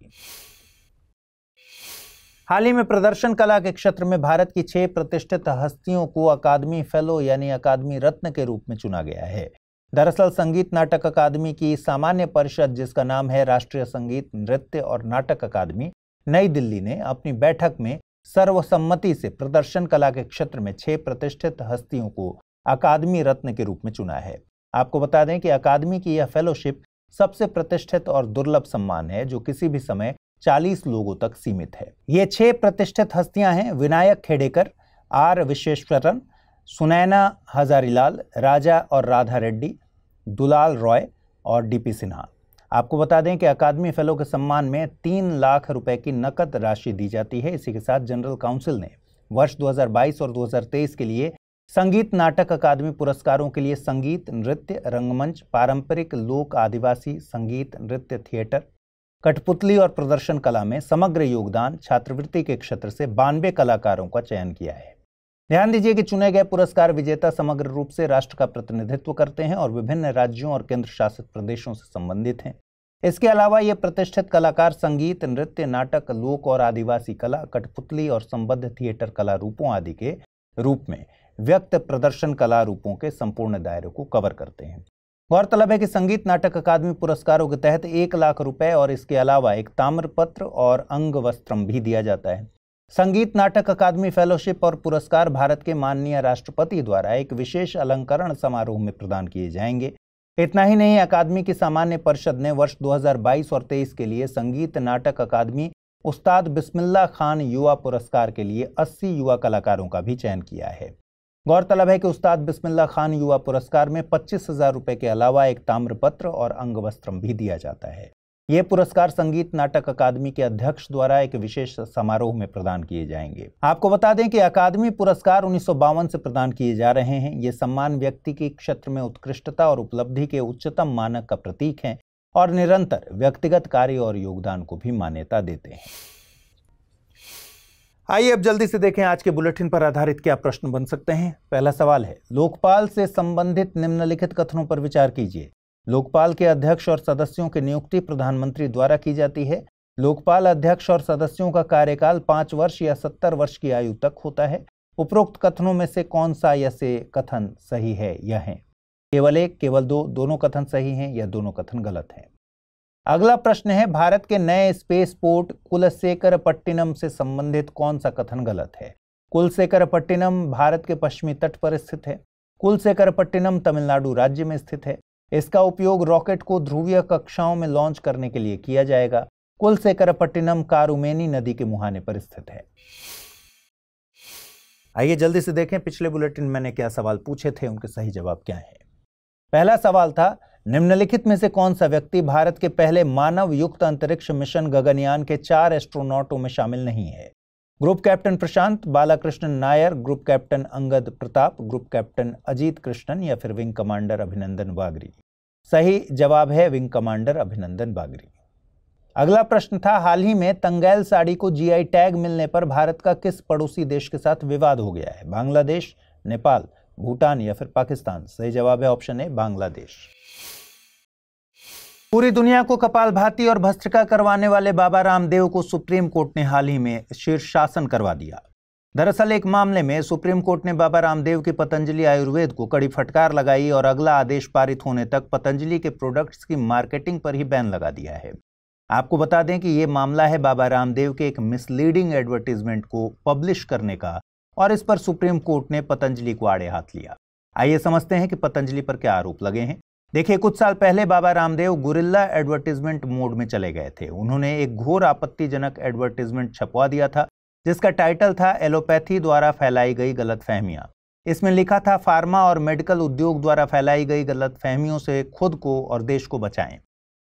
हाल ही में प्रदर्शन कला के क्षेत्र में भारत की 6 प्रतिष्ठित हस्तियों को अकादमी फेलो यानी अकादमी रत्न के रूप में चुना गया है। दरअसल संगीत नाटक अकादमी की सामान्य परिषद, जिसका नाम है राष्ट्रीय संगीत, नृत्य और नाटक अकादमी, नई दिल्ली ने अपनी बैठक में सर्वसम्मति से प्रदर्शन कला के क्षेत्र में 6 प्रतिष्ठित हस्तियों को अकादमी रत्न के रूप में चुना है। आपको बता दें कि अकादमी की यह फेलोशिप सबसे प्रतिष्ठित और दुर्लभ सम्मान है जो किसी भी समय 40 लोगों तक सीमित है। ये 6 प्रतिष्ठित हस्तियां हैं: विनायक खेडेकर, R. विश्वेश्वरन, सुनैना हजारीलाल, राजा और राधा रेड्डी, दुलाल रॉय और DP सिन्हा। आपको बता दें कि अकादमी फेलो के सम्मान में 3 लाख रुपए की नकद राशि दी जाती है। इसी के साथ जनरल काउंसिल ने वर्ष 2022 और 2023 के लिए संगीत नाटक अकादमी पुरस्कारों के लिए संगीत, नृत्य, रंगमंच, पारंपरिक, लोक, आदिवासी, संगीत, नृत्य, थिएटर, कठपुतली और प्रदर्शन कला में समग्र योगदान, छात्रवृत्ति के क्षेत्र से 92 कलाकारों का चयन किया है। ध्यान दीजिए कि चुने गए पुरस्कार विजेता समग्र रूप से राष्ट्र का प्रतिनिधित्व करते हैं और विभिन्न राज्यों और केंद्र शासित प्रदेशों से संबंधित हैं। इसके अलावा ये प्रतिष्ठित कलाकार संगीत, नृत्य, नाटक, लोक और आदिवासी कला, कठपुतली और संबद्ध थिएटर कला रूपों आदि के रूप में व्यक्त प्रदर्शन कला रूपों के संपूर्ण दायरे को कवर करते हैं। गौरतलब है कि संगीत नाटक अकादमी पुरस्कारों के तहत 1 लाख रुपए और इसके अलावा एक ताम्रपत्र और अंग वस्त्रम भी दिया जाता है। संगीत नाटक अकादमी फेलोशिप और पुरस्कार भारत के माननीय राष्ट्रपति द्वारा एक विशेष अलंकरण समारोह में प्रदान किए जाएंगे। इतना ही नहीं, अकादमी की सामान्य परिषद ने वर्ष 2022 और 23 के लिए संगीत नाटक अकादमी उस्ताद बिस्मिल्लाह खान युवा पुरस्कार के लिए 80 युवा कलाकारों का भी चयन किया है। गौरतलब है कि उस्ताद बिस्मिल्लाह खान युवा पुरस्कार में 25,000 रुपए के अलावा एक ताम्रपत्र और अंग वस्त्रम भी दिया जाता है। ये पुरस्कार संगीत नाटक अकादमी के अध्यक्ष द्वारा एक विशेष समारोह में प्रदान किए जाएंगे। आपको बता दें कि अकादमी पुरस्कार 1952 से प्रदान किए जा रहे हैं। ये सम्मान व्यक्ति के क्षेत्र में उत्कृष्टता और उपलब्धि के उच्चतम मानक का प्रतीक है और निरंतर व्यक्तिगत कार्य और योगदान को भी मान्यता देते हैं। आइए अब जल्दी से देखें आज के बुलेटिन पर आधारित क्या प्रश्न बन सकते हैं। पहला सवाल है, लोकपाल से संबंधित निम्नलिखित कथनों पर विचार कीजिए। लोकपाल के अध्यक्ष और सदस्यों की नियुक्ति प्रधानमंत्री द्वारा की जाती है। लोकपाल अध्यक्ष और सदस्यों का कार्यकाल 5 वर्ष या 70 वर्ष की आयु तक होता है। उपरोक्त कथनों में से कौन सा या से कथन सही है या है? केवल 1, केवल 2, दोनों कथन सही हैं या दोनों कथन गलत हैं? अगला प्रश्न है, भारत के नए स्पेस पोर्ट कुलशेखरपट्टिनम से संबंधित कौन सा कथन गलत है? कुलशेखरपट्टिनम भारत के पश्चिमी तट पर स्थित है। कुलशेखरपट्टिनम तमिलनाडु राज्य में स्थित है। इसका उपयोग रॉकेट को ध्रुवीय कक्षाओं में लॉन्च करने के लिए किया जाएगा। कुलशेखरपट्टिनम कारुमेनी नदी के मुहाने पर स्थित है। आइए जल्दी से देखें पिछले बुलेटिन में मैंने क्या सवाल पूछे थे, उनके सही जवाब क्या है। पहला सवाल था, निम्नलिखित में से कौन सा व्यक्ति भारत के पहले मानव युक्त अंतरिक्ष मिशन गगनयान के 4 एस्ट्रोनॉटों में शामिल नहीं है? Group captain Prashant, Balakrishnan Nair, group captain Angad Pratap, group captain Ajit Krishnan या फिर विंग कमांडर अभिनंदन बागरी? सही जवाब है विंग कमांडर अभिनंदन बागरी। अगला प्रश्न था, हाल ही में तंगैल साड़ी को जीआई टैग मिलने पर भारत का किस पड़ोसी देश के साथ विवाद हो गया है? बांग्लादेश, नेपाल, भूटान या फिर पाकिस्तान? सही जवाब है ऑप्शन ए बांग्लादेश। पूरी दुनिया को कपालभाति और भस्त्रिका करवाने वाले बाबा रामदेव को सुप्रीम कोर्ट ने हाल ही में शीर्षासन करवा दिया। दरअसल एक मामले में सुप्रीम कोर्ट ने बाबा रामदेव की पतंजलि आयुर्वेद को कड़ी फटकार लगाई और अगला आदेश पारित होने तक पतंजलि के प्रोडक्ट्स की मार्केटिंग पर ही बैन लगा दिया है। आपको बता दें कि ये मामला है बाबा रामदेव के एक मिसलीडिंग एडवर्टीजमेंट को पब्लिश करने का और इस पर सुप्रीम कोर्ट ने पतंजलि को आड़े हाथ लिया। आइए समझते हैं कि पतंजलि पर क्या आरोप लगे हैं। देखिए, कुछ साल पहले Baba Ramdev guerrilla advertisement mode में चले गए थे। उन्होंने एक घोर आपत्तिजनक एडवर्टीजमेंट छपवा दिया था जिसका टाइटल था एलोपैथी द्वारा फैलाई गई गलतफहमियां। इसमें लिखा था, फार्मा और मेडिकल उद्योग द्वारा फैलाई गई गलतफहमियों से खुद को और देश को बचाएं।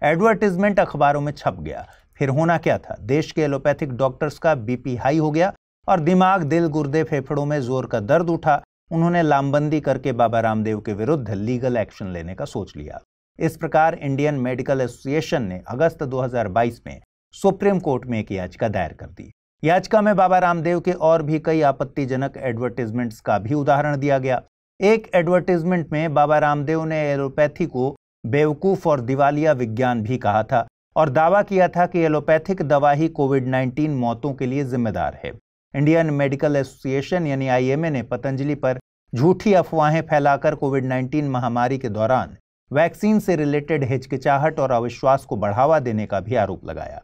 एडवर्टीजमेंट अखबारों में छप गया। फिर होना क्या था, देश के एलोपैथिक डॉक्टर्स का बीपी हाई हो गया और दिमाग, दिल, गुर्दे, फेफड़ों में जोर का दर्द उठा। उन्होंने लामबंदी करके बाबा रामदेव के विरुद्ध लीगल एक्शन लेने का सोच लिया। इस प्रकार इंडियन मेडिकल एसोसिएशन ने अगस्त 2022 में सुप्रीम कोर्ट में एक याचिका दायर कर दी। याचिका में बाबा रामदेव के और भी कई आपत्तिजनक एडवर्टीजमेंट्स का भी उदाहरण दिया गया। एक एडवर्टीजमेंट में बाबा रामदेव ने एलोपैथी को बेवकूफ और दिवालिया विज्ञान भी कहा था और दावा किया था कि एलोपैथिक दवा ही कोविड-19 मौतों के लिए जिम्मेदार है। इंडियन मेडिकल एसोसिएशन यानी आईएमए ने पतंजलि पर झूठी अफवाहें फैलाकर कोविड-19 महामारी के दौरान वैक्सीन से रिलेटेड हिचकिचाहट और अविश्वास को बढ़ावा देने का भी आरोप लगाया।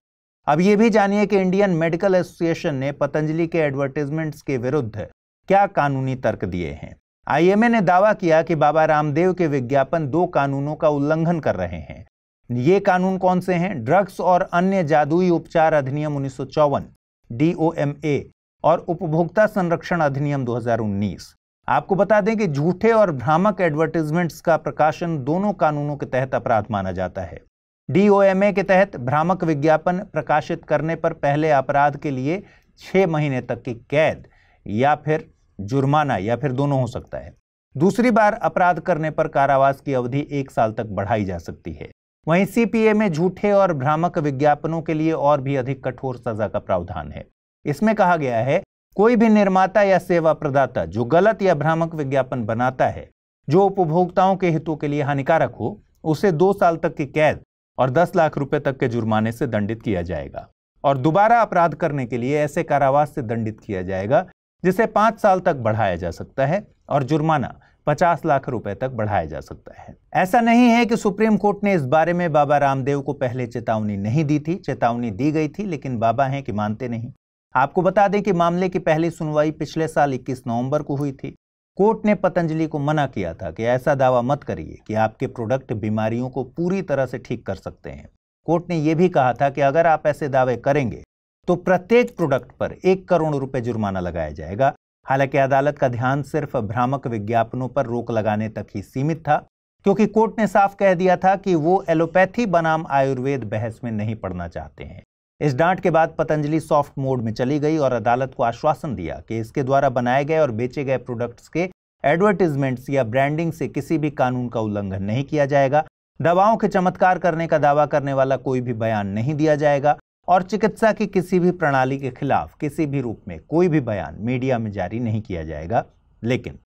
अब ये भी जानिए कि इंडियन मेडिकल एसोसिएशन ने पतंजलि के एडवर्टीजमेंट्स के विरुद्ध क्या कानूनी तर्क दिए हैं। आईएमए ने दावा किया कि बाबा रामदेव के विज्ञापन 2 कानूनों का उल्लंघन कर रहे हैं। ये कानून कौन से हैं? ड्रग्स और अन्य जादुई उपचार अधिनियम 1954 DOMA और उपभोक्ता संरक्षण अधिनियम 2019। आपको बता दें कि झूठे और भ्रामक एडवर्टीजमेंट्स का प्रकाशन दोनों कानूनों के तहत अपराध माना जाता है। DOMA के तहत भ्रामक विज्ञापन प्रकाशित करने पर पहले अपराध के लिए 6 महीने तक की कैद या फिर जुर्माना या फिर दोनों हो सकता है। दूसरी बार अपराध करने पर कारावास की अवधि 1 साल तक बढ़ाई जा सकती है। वहीं CPA में झूठे और भ्रामक विज्ञापनों के लिए और भी अधिक कठोर सजा का प्रावधान है। इसमें कहा गया है, कोई भी निर्माता या सेवा प्रदाता जो गलत या भ्रामक विज्ञापन बनाता है जो उपभोक्ताओं के हितों के लिए हानिकारक हो, उसे 2 साल तक की कैद और 10 लाख रुपए तक के जुर्माने से दंडित किया जाएगा और दोबारा अपराध करने के लिए ऐसे कारावास से दंडित किया जाएगा जिसे 5 साल तक बढ़ाया जा सकता है और जुर्माना 50 लाख रुपए तक बढ़ाया जा सकता है। ऐसा नहीं है कि सुप्रीम कोर्ट ने इस बारे में बाबा रामदेव को पहले चेतावनी नहीं दी थी। चेतावनी दी गई थी, लेकिन बाबा हैं कि मानते नहीं। आपको बता दें कि मामले की पहली सुनवाई पिछले साल 21 नवंबर को हुई थी। कोर्ट ने पतंजलि को मना किया था कि ऐसा दावा मत करिए कि आपके प्रोडक्ट बीमारियों को पूरी तरह से ठीक कर सकते हैं। कोर्ट ने यह भी कहा था कि अगर आप ऐसे दावे करेंगे तो प्रत्येक प्रोडक्ट पर 1 करोड़ रुपए जुर्माना लगाया जाएगा। हालांकि अदालत का ध्यान सिर्फ भ्रामक विज्ञापनों पर रोक लगाने तक ही सीमित था, क्योंकि कोर्ट ने साफ कह दिया था कि वो एलोपैथी बनाम आयुर्वेद बहस में नहीं पड़ना चाहते हैं। इस डांट के बाद पतंजलि सॉफ्ट मोड में चली गई और अदालत को आश्वासन दिया कि इसके द्वारा बनाए गए और बेचे गए प्रोडक्ट्स के एडवर्टीजमेंट्स या ब्रांडिंग से किसी भी कानून का उल्लंघन नहीं किया जाएगा। दवाओं के चमत्कार करने का दावा करने वाला कोई भी बयान नहीं दिया जाएगा और चिकित्सा की किसी भी प्रणाली के खिलाफ किसी भी रूप में कोई भी बयान मीडिया में जारी नहीं किया जाएगा। लेकिन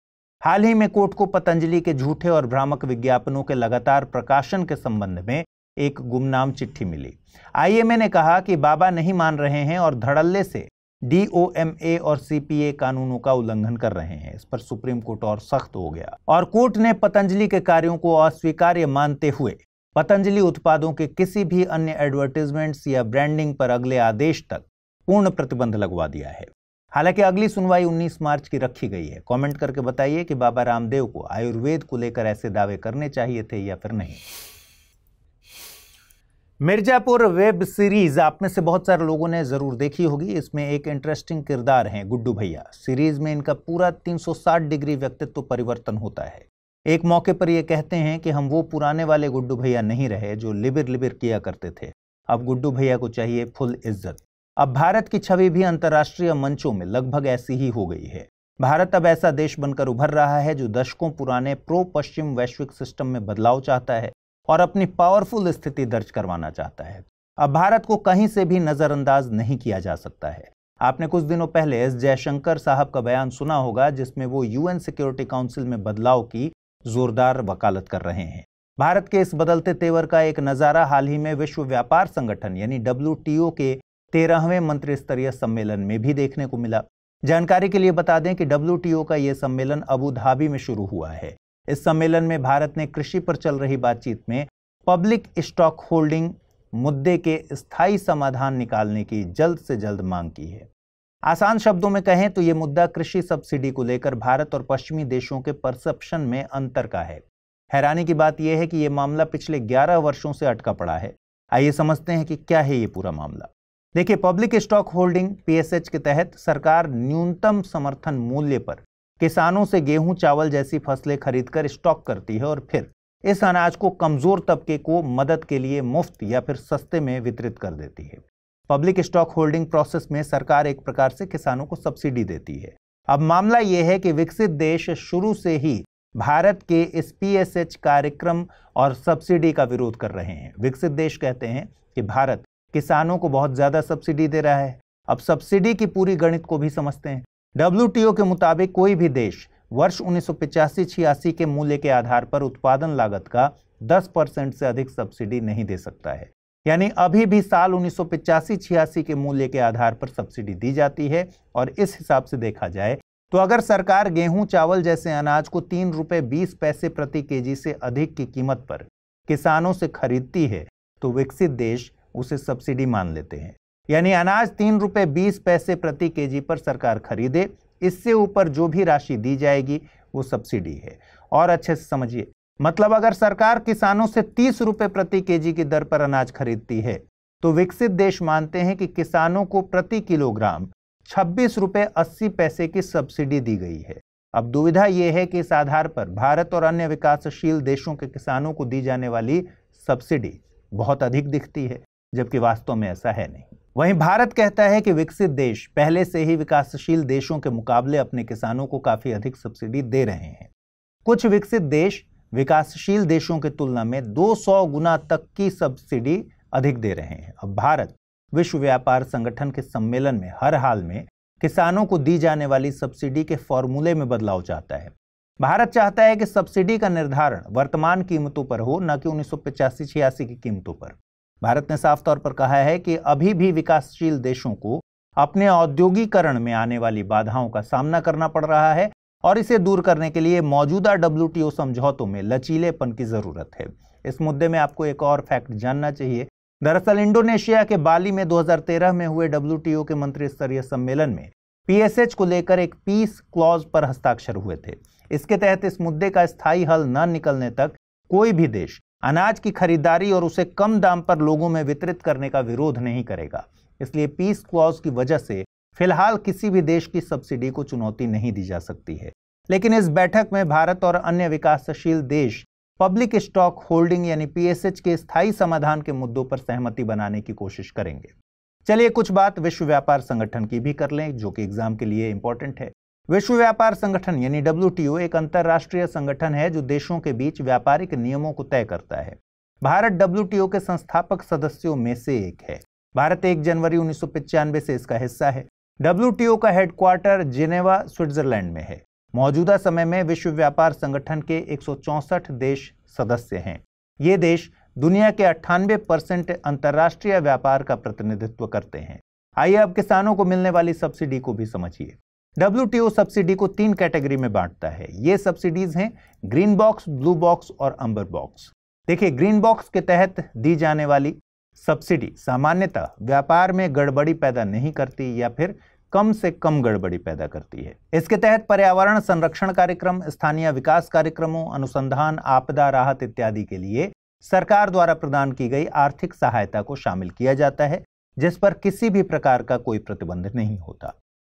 हाल ही में कोर्ट को पतंजलि के झूठे और भ्रामक विज्ञापनों के लगातार प्रकाशन के संबंध में एक गुमनाम चिट्ठी मिली। आईएमए ने कहा कि बाबा नहीं मान रहे हैं और धड़ल्ले से DOMA और CPA कानूनों का उल्लंघन कर रहे हैं। इस पर सुप्रीम कोर्ट और सख्त हो गया और कोर्ट ने पतंजलि के कार्यों को अस्वीकार्य मानते हुए पतंजलि उत्पादों के किसी भी अन्य एडवर्टाइजमेंट्स या ब्रांडिंग पर अगले आदेश तक पूर्ण प्रतिबंध लगवा दिया है। हालांकि अगली सुनवाई 19 मार्च की रखी गई है। कमेंट करके बताइए कि बाबा रामदेव को आयुर्वेद को लेकर ऐसे दावे करने चाहिए थे या फिर नहीं। मिर्जापुर वेब सीरीज आप में से बहुत सारे लोगों ने जरूर देखी होगी। इसमें एक इंटरेस्टिंग किरदार है गुड्डू भैया। सीरीज में इनका पूरा 360 डिग्री व्यक्तित्व परिवर्तन होता है। एक मौके पर ये कहते हैं कि हम वो पुराने वाले गुड्डू भैया नहीं रहे जो लिबिर लिबिर किया करते थे। अब गुड्डू भैया को चाहिए फुल इज्जत। अब भारत की छवि भी अंतर्राष्ट्रीय मंचों में लगभग ऐसी ही हो गई है। भारत अब ऐसा देश बनकर उभर रहा है जो दशकों पुराने प्रो पश्चिम वैश्विक सिस्टम में बदलाव चाहता है और अपनी पावरफुल स्थिति दर्ज करवाना चाहता है। अब भारत को कहीं से भी नजरअंदाज नहीं किया जा सकता है। आपने कुछ दिनों पहले एस जयशंकर साहब का बयान सुना होगा, जिसमें वो यूएन सिक्योरिटी काउंसिल में बदलाव की जोरदार वकालत कर रहे हैं। भारत के इस बदलते तेवर का एक नजारा हाल ही में विश्व व्यापार संगठन यानी WTO के 13वें मंत्रिस्तरीय सम्मेलन में भी देखने को मिला। जानकारी के लिए बता दें कि WTO का यह सम्मेलन अबू धाबी में शुरू हुआ है। इस सम्मेलन में भारत ने कृषि पर चल रही बातचीत में पब्लिक स्टॉक होल्डिंग मुद्दे के स्थायी समाधान निकालने की जल्द से जल्द मांग की है। आसान शब्दों में कहें तो ये मुद्दा कृषि सब्सिडी को लेकर भारत और पश्चिमी देशों के परसेप्शन में अंतर का है। हैरानी की बात यह है कि यह मामला पिछले 11 वर्षों से अटका पड़ा है। आइए समझते हैं कि क्या है ये पूरा मामला। देखिए, पब्लिक स्टॉक होल्डिंग PSH के तहत सरकार न्यूनतम समर्थन मूल्य पर किसानों से गेहूं चावल जैसी फसलें खरीदकर स्टॉक करती है और फिर इस अनाज को कमजोर तबके को मदद के लिए मुफ्त या फिर सस्ते में वितरित कर देती है। पब्लिक स्टॉक होल्डिंग प्रोसेस में सरकार एक प्रकार से किसानों को सब्सिडी देती है। अब मामला यह है कि विकसित देश शुरू से ही भारत के इस PSH कार्यक्रम और सब्सिडी का विरोध कर रहे हैं। विकसित देश कहते हैं कि भारत किसानों को बहुत ज्यादा सब्सिडी दे रहा है। अब सब्सिडी की पूरी गणित को भी समझते हैं। WTO के मुताबिक कोई भी देश वर्ष 1985-86 के मूल्य के आधार पर उत्पादन लागत का 10% से अधिक सब्सिडी नहीं दे सकता है। यानी अभी भी साल 1985-86 के मूल्य के आधार पर सब्सिडी दी जाती है। और इस हिसाब से देखा जाए तो अगर सरकार गेहूं चावल जैसे अनाज को 3 रुपए 20 पैसे प्रति केजी से अधिक की कीमत पर किसानों से खरीदती है तो विकसित देश उसे सब्सिडी मान लेते हैं। यानी अनाज 3 रुपए 20 पैसे प्रति केजी पर सरकार खरीदे, इससे ऊपर जो भी राशि दी जाएगी वो सब्सिडी है। और अच्छे से समझिए, मतलब अगर सरकार किसानों से 30 रुपए प्रति केजी की दर पर अनाज खरीदती है तो विकसित देश मानते हैं कि किसानों को प्रति किलोग्राम 26 रुपए 80 पैसे की सब्सिडी दी गई है। अब दुविधा यह है कि इस आधार पर भारत और अन्य विकासशील देशों के किसानों को दी जाने वाली सब्सिडी बहुत अधिक दिखती है, जबकि वास्तव में ऐसा है नहीं। वहीं भारत कहता है कि विकसित देश पहले से ही विकासशील देशों के मुकाबले अपने किसानों को काफी अधिक सब्सिडी दे रहे हैं। कुछ विकसित देश विकासशील देशों की तुलना में 200 गुना तक की सब्सिडी अधिक दे रहे हैं। अब भारत विश्व व्यापार संगठन के सम्मेलन में हर हाल में किसानों को दी जाने वाली सब्सिडी के फॉर्मूले में बदलाव चाहता है। भारत चाहता है कि सब्सिडी का निर्धारण वर्तमान कीमतों पर हो, न कि 1985-86 की कीमतों पर। भारत ने साफ तौर पर कहा है कि अभी भी विकासशील देशों को अपने औद्योगिकरण में आने वाली बाधाओं का सामना करना पड़ रहा है और इसे दूर करने के लिए मौजूदा WTO समझौतों में लचीलेपन की जरूरत है। इस मुद्दे में आपको एक और फैक्ट जानना चाहिए। दरअसल इंडोनेशिया के बाली में 2013 में हुए WTO के मंत्री स्तरीय सम्मेलन में PSH को लेकर एक पीस क्लॉज पर हस्ताक्षर हुए थे। इसके तहत इस मुद्दे का स्थायी हल न निकलने तक कोई भी देश अनाज की खरीदारी और उसे कम दाम पर लोगों में वितरित करने का विरोध नहीं करेगा। इसलिए पीस क्लॉज की वजह से फिलहाल किसी भी देश की सब्सिडी को चुनौती नहीं दी जा सकती है। लेकिन इस बैठक में भारत और अन्य विकासशील देश पब्लिक स्टॉक होल्डिंग यानी PSH के स्थायी समाधान के मुद्दों पर सहमति बनाने की कोशिश करेंगे। चलिए कुछ बात विश्व व्यापार संगठन की भी कर लें, जो कि एग्जाम के लिए इंपॉर्टेंट है। विश्व व्यापार संगठन यानी WTO एक अंतरराष्ट्रीय संगठन है जो देशों के बीच व्यापारिक नियमों को तय करता है। भारत WTO के संस्थापक सदस्यों में से एक है। भारत 1 जनवरी 1995 से इसका हिस्सा है। WTO का हेडक्वार्टर जिनेवा, स्विट्जरलैंड में है। मौजूदा समय में विश्व व्यापार संगठन के 164 देश सदस्य हैं। ये देश दुनिया के 98% अंतर्राष्ट्रीय व्यापार का प्रतिनिधित्व करते हैं। आइए अब किसानों को मिलने वाली सब्सिडी को भी समझिए। WTO सब्सिडी को 3 कैटेगरी में बांटता है। ये सब्सिडीज हैं ग्रीन बॉक्स, ब्लू बॉक्स और अम्बर बॉक्स। देखिए, ग्रीन बॉक्स के तहत दी जाने वाली सब्सिडी सामान्यतः व्यापार में गड़बड़ी पैदा नहीं करती या फिर कम से कम गड़बड़ी पैदा करती है। इसके तहत पर्यावरण संरक्षण कार्यक्रम, स्थानीय विकास कार्यक्रमों, अनुसंधान, आपदा राहत इत्यादि के लिए सरकार द्वारा प्रदान की गई आर्थिक सहायता को शामिल किया जाता है, जिस पर किसी भी प्रकार का कोई प्रतिबंध नहीं होता।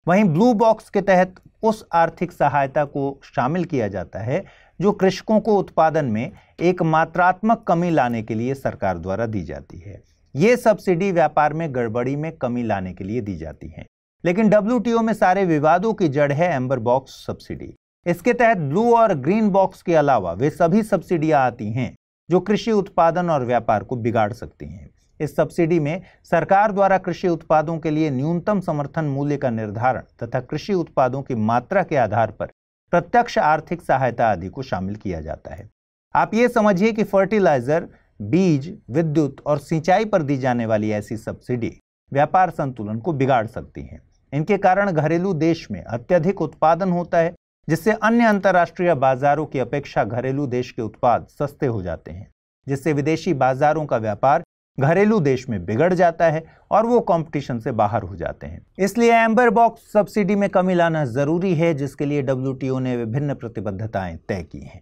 वहीं ब्लू बॉक्स के तहत उस आर्थिक सहायता को शामिल किया जाता है जो कृषकों को उत्पादन में एक मात्रात्मक कमी लाने के लिए सरकार द्वारा दी जाती है। ये सब्सिडी व्यापार में गड़बड़ी में कमी लाने के लिए दी जाती है। लेकिन WTO में सारे विवादों की जड़ है एम्बर बॉक्स सब्सिडी। इसके तहत ब्लू और ग्रीन बॉक्स के अलावा वे सभी सब्सिडियां आती हैं जो कृषि उत्पादन और व्यापार को बिगाड़ सकती हैं। इस सब्सिडी में सरकार द्वारा कृषि उत्पादों के लिए न्यूनतम समर्थन मूल्य का निर्धारण तथा कृषि उत्पादों की मात्रा के आधार पर प्रत्यक्ष आर्थिक सहायता आदि को शामिल किया जाता है। आप ये समझिए कि फर्टिलाइजर, बीज, विद्युत और सिंचाई पर दी जाने वाली ऐसी सब्सिडी व्यापार संतुलन को बिगाड़ सकती हैं। इनके कारण घरेलू देश में अत्यधिक उत्पादन होता है, जिससे अन्य अंतर्राष्ट्रीय बाजारों की अपेक्षा घरेलू देश के उत्पाद सस्ते हो जाते हैं, जिससे विदेशी बाजारों का व्यापार घरेलू देश में बिगड़ जाता है और वो कंपटीशन से बाहर हो जाते हैं। इसलिए एम्बर बॉक्स सब्सिडी में कमी लाना जरूरी है, जिसके लिए WTO ने विभिन्न प्रतिबद्धताएं तय की हैं।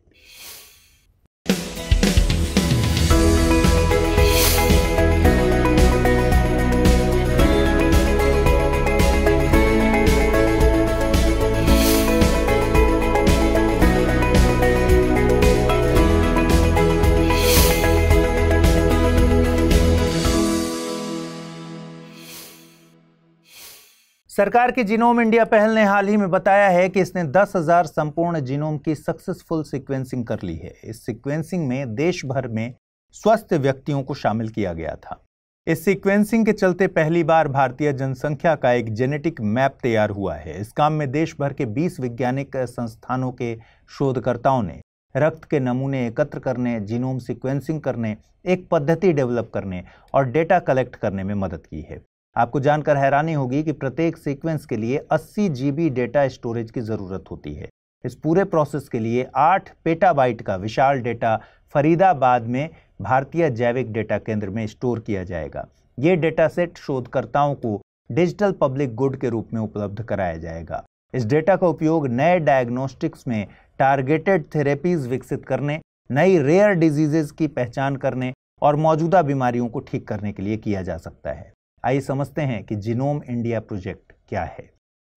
सरकार की जीनोम इंडिया पहल ने हाल ही में बताया है कि इसने 10,000 संपूर्ण जीनोम की सक्सेसफुल सीक्वेंसिंग कर ली है। इस सीक्वेंसिंग में देश भर में स्वस्थ व्यक्तियों को शामिल किया गया था। इस सीक्वेंसिंग के चलते पहली बार भारतीय जनसंख्या का एक जेनेटिक मैप तैयार हुआ है। इस काम में देश भर के 20 वैज्ञानिक संस्थानों के शोधकर्ताओं ने रक्त के नमूने एकत्र करने, जीनोम सीक्वेंसिंग करने, एक पद्धति डेवलप करने और डेटा कलेक्ट करने में मदद की है। आपको जानकर हैरानी होगी कि प्रत्येक सीक्वेंस के लिए 80 GB डेटा स्टोरेज की जरूरत होती है। इस पूरे प्रोसेस के लिए 8 पेटाबाइट का विशाल डेटा फरीदाबाद में भारतीय जैविक डेटा केंद्र में स्टोर किया जाएगा। ये डेटा सेट शोधकर्ताओं को डिजिटल पब्लिक गुड के रूप में उपलब्ध कराया जाएगा। इस डेटा का उपयोग नए डायग्नोस्टिक्स में टारगेटेड थेरेपीज विकसित करने, नई रेयर डिजीजेज की पहचान करने और मौजूदा बीमारियों को ठीक करने के लिए किया जा सकता है। आइए समझते हैं कि जीनोम इंडिया प्रोजेक्ट क्या है।